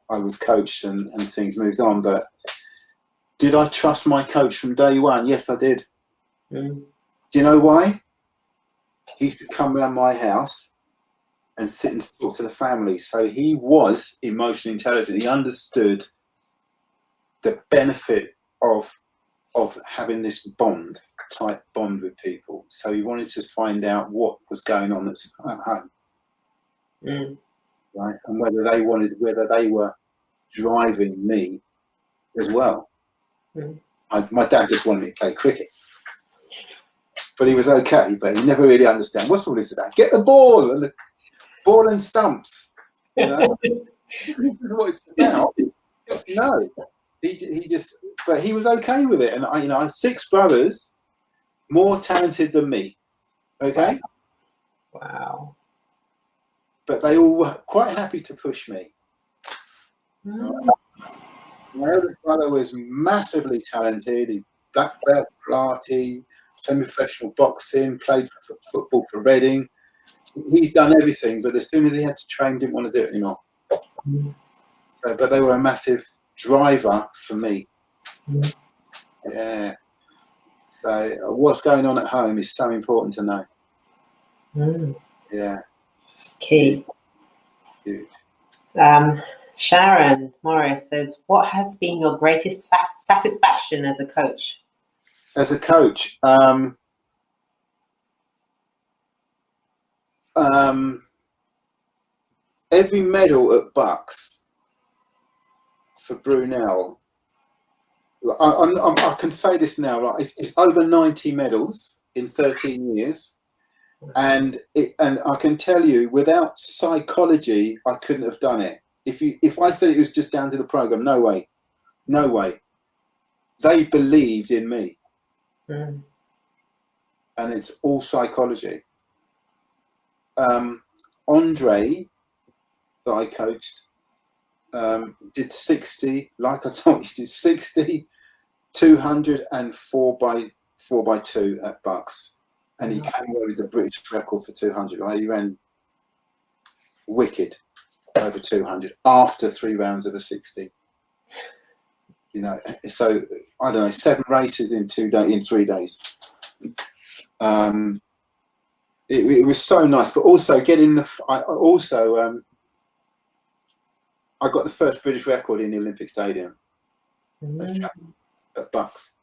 I was coached and things moved on. But did I trust my coach from day one? Yes, I did. Do you know why? He used to come around my house and sit and talk to the family. So he was emotionally intelligent. He understood the benefit of having this tight bond with people. So he wanted to find out what was going on at home. right? And whether they were driving me as well. My dad just wanted me to play cricket, but he was okay. But he never really understand what's all this about. Get the ball and stumps. You know, this is what it's about. No, he just. But he was okay with it, and I had 6 brothers, more talented than me. Okay. Wow. But they all were quite happy to push me. My eldest brother was massively talented. He black belt karate, semi-professional boxing, played for football for Reading. He's done everything, but as soon as he had to train, didn't want to do it anymore. So, but they were a massive driver for me. Yeah. So what's going on at home is so important to know. Yeah. It's key. Huge. Sharon Morris says, what has been your greatest satisfaction as a coach? As a coach, every medal at Bucks for Brunel, I can say this now, like it's over 90 medals in 13 years. And I can tell you, without psychology, I couldn't have done it. If I said it was just down to the program, no way. They believed in me, and it's all psychology. Andre, that I coached, did 60. Like I told you, did 60, 200, and 4x2 at Bucks. And he came away with the British record for 200. Right? He ran wicked over 200 after 3 rounds of a 60. You know, so I don't know, 7 races in 3 days. It was so nice, but also getting I got the first British record in the Olympic Stadium at Bucks,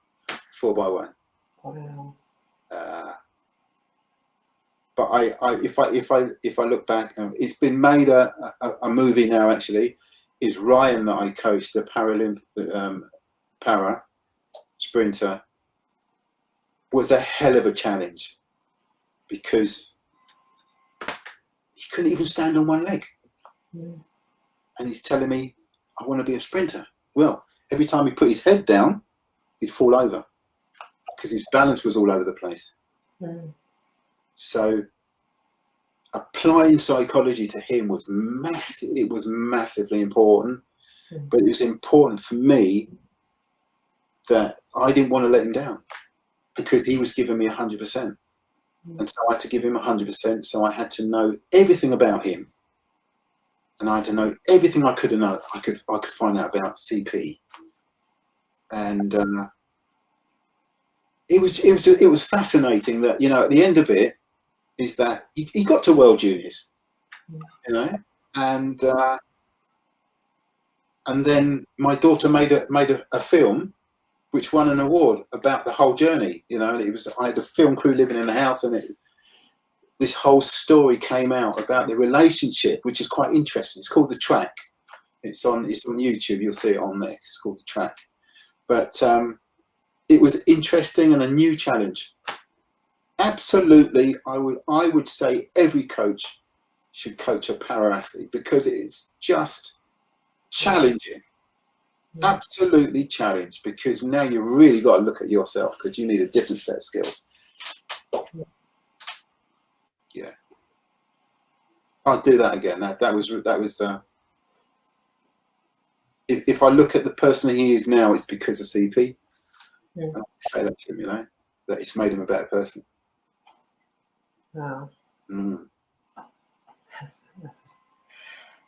4x1. Wow. But if I look back, it's been made a movie now. Actually, is Ryan that I coached, the Paralympic para sprinter, was a hell of a challenge because he couldn't even stand on one leg, and he's telling me, "I want to be a sprinter." Well, every time he put his head down, he'd fall over because his balance was all over the place. So applying psychology to him was massive. It was massively important, but it was important for me that I didn't want to let him down because he was giving me 100%, and so I had to give him 100%. So I had to know everything about him, and I had to know everything I could know. I could find out about CP, and it was fascinating that, you know, at the end of it, is that he got to World Juniors, you know, and then my daughter made a film which won an award about the whole journey, you know. And I had a film crew living in the house, and this whole story came out about the relationship, which is quite interesting. It's called The Track. It's on YouTube. You'll see it on there. It's called The Track. But it was interesting and a new challenge. Absolutely, I would say every coach should coach a para athlete because it's just challenging. Absolutely challenged, because now you really got to look at yourself because you need a different set of skills. Yeah, I'll do that again. That was. If I look at the person he is now, it's because of CP. And I say that to him, you know, that it's made him a better person. Wow.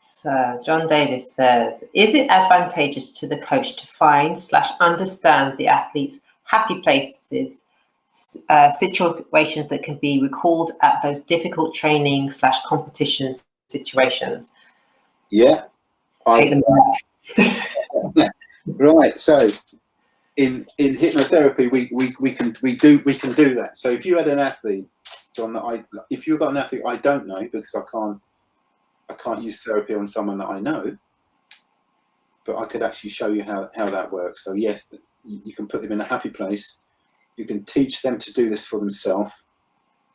So John Davis says, is it advantageous to the coach to find/understand the athlete's happy places, situations that can be recalled at those difficult training/competition situations? Yeah. Take them back. Right. So in hypnotherapy, we can do that. So if you had an athlete, John, if you've got an athlete I don't know because I can't I can't use therapy on someone that I know, but I could actually show you how that works. So yes, you can put them in a happy place. You can teach them to do this for themselves,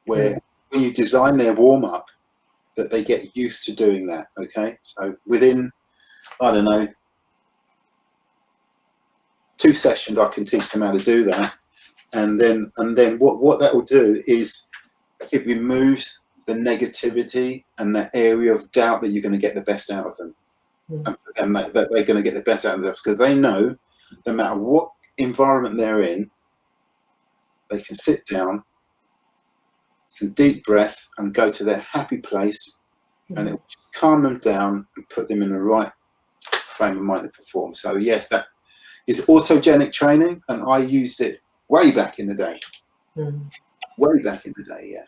where when you design their warm-up, that they get used to doing that, okay? So within, I don't know, 2 sessions, I can teach them how to do that. And then what that will do is it removes the negativity and that area of doubt that you're going to get the best out of them. And that they're going to get the best out of them, because they know no matter what environment they're in, they can sit down, some deep breaths, and go to their happy place, and it will calm them down and put them in the right frame of mind to perform. So yes, that is autogenic training, and I used it way back in the day. Way back in the day, yeah.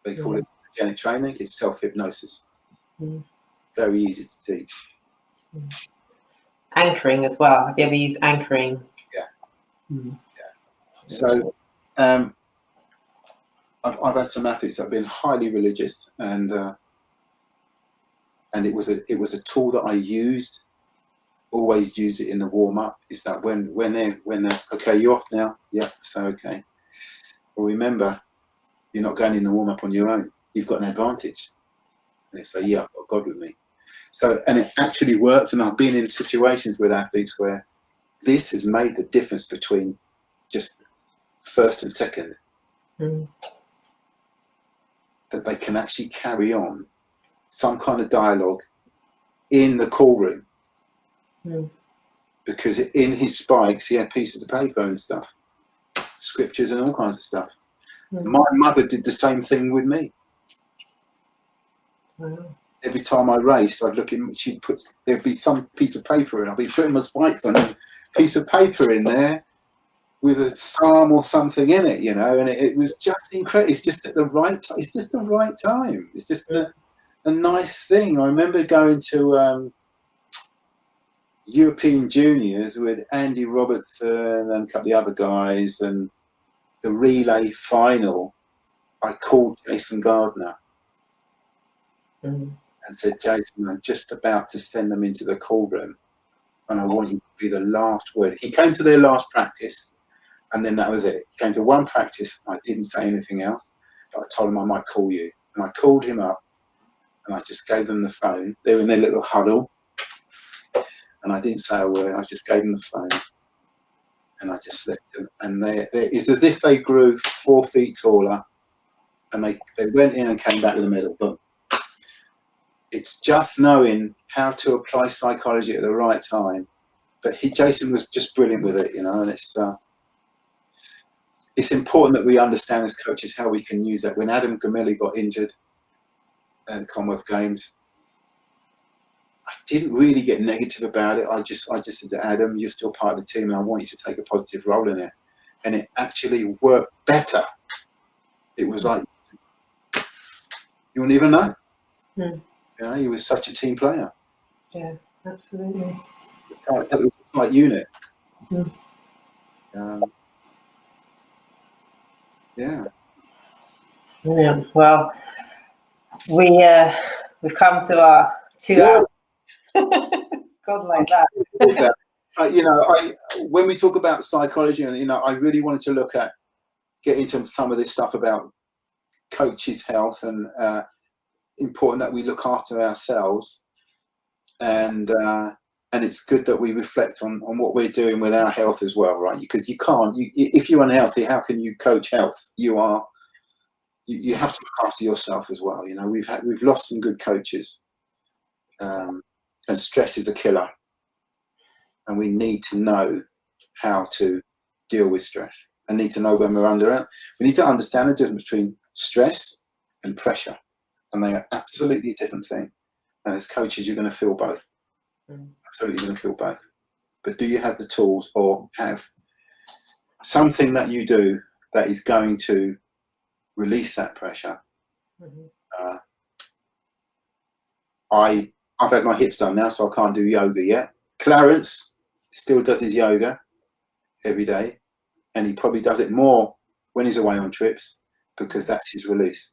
They call it autogenic training. It's self-hypnosis. Very easy to teach. Anchoring as well. Have you ever used anchoring? Yeah. So I've had some athletes that have been highly religious, and it was a tool that I used. Always use it in the warm up. Is that when they're okay, you're off now? Yeah. So okay. Well, remember, you're not going in the warm up on your own. You've got an advantage. And they say, yeah, I've got God with me. So, and it actually worked. And I've been in situations with athletes where this has made the difference between just first and second. That they can actually carry on some kind of dialogue in the call room. Because in his spikes, he had pieces of paper and stuff, scriptures and all kinds of stuff. My mother did the same thing with me. Every time I raced, I'd look in, there'd be some piece of paper, and I'd be putting my spikes on, there's a piece of paper in there with a psalm or something in it, you know, and it was just incredible. It's just at the right time. It's just the right time. It's just a nice thing. I remember going to European Juniors with Andy Robertson and a couple of other guys, and the relay final, I called Jason Gardner and said, Jason, I'm just about to send them into the call room, and I want you to be the last word. He came to their last practice, and then that was it. He came to one practice. I didn't say anything else, but I told him I might call you, and I called him up, and I just gave them the phone. They were in their little huddle. And I didn't say a word. I just gave them the phone, and I just left them. And it's as if they grew 4 feet taller, and they went in and came back with a medal. But it's just knowing how to apply psychology at the right time. But Jason was just brilliant with it, you know. And it's important that we understand as coaches how we can use that. When Adam Gamelli got injured at the Commonwealth Games, I didn't really get negative about it. I just said to Adam, you're still part of the team, and I want you to take a positive role in it. And it actually worked better. It was like, you wouldn't even know. You know, he was such a team player. Yeah, absolutely. It was a tight unit. Yeah. Brilliant. Well, we've come to our 2 hours. God, like that. You know, when we talk about psychology, and you know, I really wanted to get into some of this stuff about coaches' health, and important that we look after ourselves, and it's good that we reflect on what we're doing with our health as well, right? Because if you're unhealthy, how can you coach health? You have to look after yourself as well. You know, we've lost some good coaches. And stress is a killer, and we need to know how to deal with stress, and need to know when we're under it. We need to understand the difference between stress and pressure, and they are absolutely different things. And as coaches, you're going to feel both. Absolutely going to feel both. But do you have the tools, or have something that you do that is going to release that pressure? I've had my hips done now, so I can't do yoga yet. Clarence still does his yoga every day, and he probably does it more when he's away on trips, because that's his release.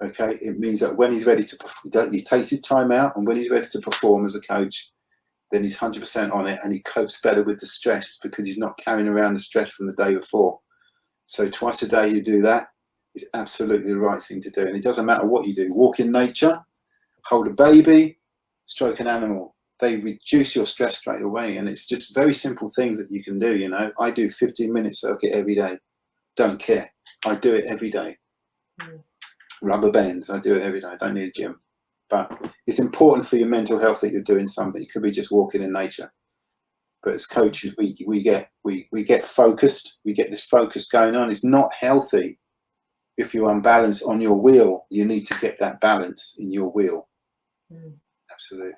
Okay, it means that when he's ready to perform, he takes his time out, and when he's ready to perform as a coach, then he's 100% on it, and he copes better with the stress because he's not carrying around the stress from the day before. So twice a day you do that is absolutely the right thing to do. And it doesn't matter what you do. Walk in nature, hold a baby, stroke an animal. They reduce your stress straight away. And it's just very simple things that you can do, you know. I do 15-minute circuit every day. Don't care. I do it every day. Rubber bands, I do it every day. I don't need a gym. But it's important for your mental health that you're doing something. It could be just walking in nature. But as coaches, we get focused. We get this focus going on. It's not healthy if you're unbalanced on your wheel. You need to get that balance in your wheel. Absolutely.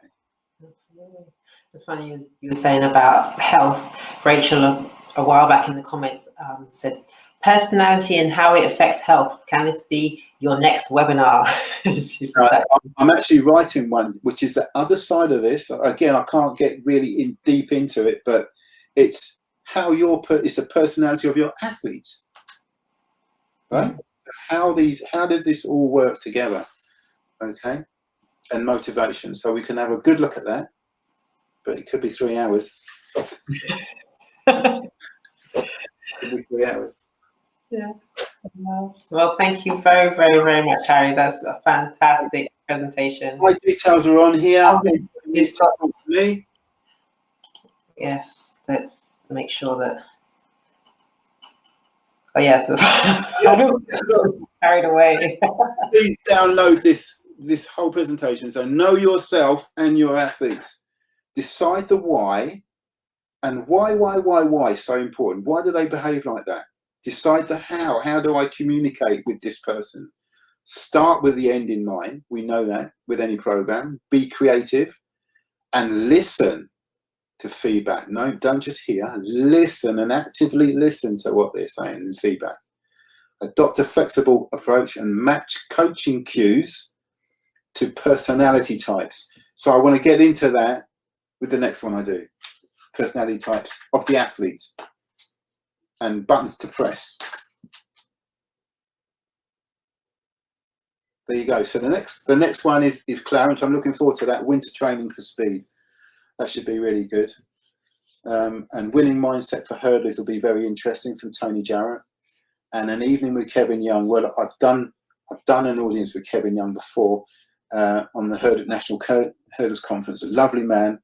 It's funny you were saying about health. Rachel, a while back in the comments, said personality and how it affects health. Can this be your next webinar? I'm actually writing one, which is the other side of this. Again, I can't get really deep into it, but it's how it's the personality of your athletes, right? How does this all work together? Okay, and motivation. So we can have a good look at that, but it could be 3 hours. It could be 3 hours. Yeah. Well, thank you very, very, very much, Harry. That's a fantastic presentation. My details are on here. Me. Yes, let's make sure that. Oh yes, carried away. Please download this whole presentation. So know yourself and your athletes. Decide the why, and why so important. Why do they behave like that? Decide the how. How do I communicate with this person? Start with the end in mind. We know that with any program. Be creative and listen to feedback. No, don't just hear. Listen and actively listen to what they're saying in feedback. Adopt a flexible approach and match coaching cues to personality types. So I want to get into that with the next one I do. Personality types of the athletes. And buttons to press. There you go. So the next one is Clarence. I'm looking forward to that. Winter training for speed. That should be really good. And winning mindset for hurdlers will be very interesting from Tony Jarrett. And an evening with Kevin Young. Well, I've done an audience with Kevin Young before on the National Hurdles Conference. A lovely man.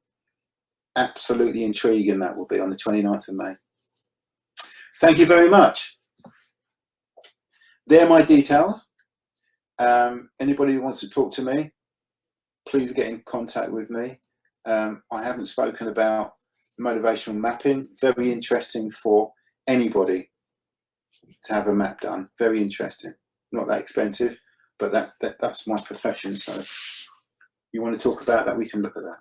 Absolutely intriguing. That will be on the 29th of May. Thank you very much. They're my details. Anybody who wants to talk to me, please get in contact with me. I haven't spoken about motivational mapping. Very interesting for anybody to have a map done. Very interesting. Not that expensive, but that's my profession. So if you want to talk about that, we can look at that.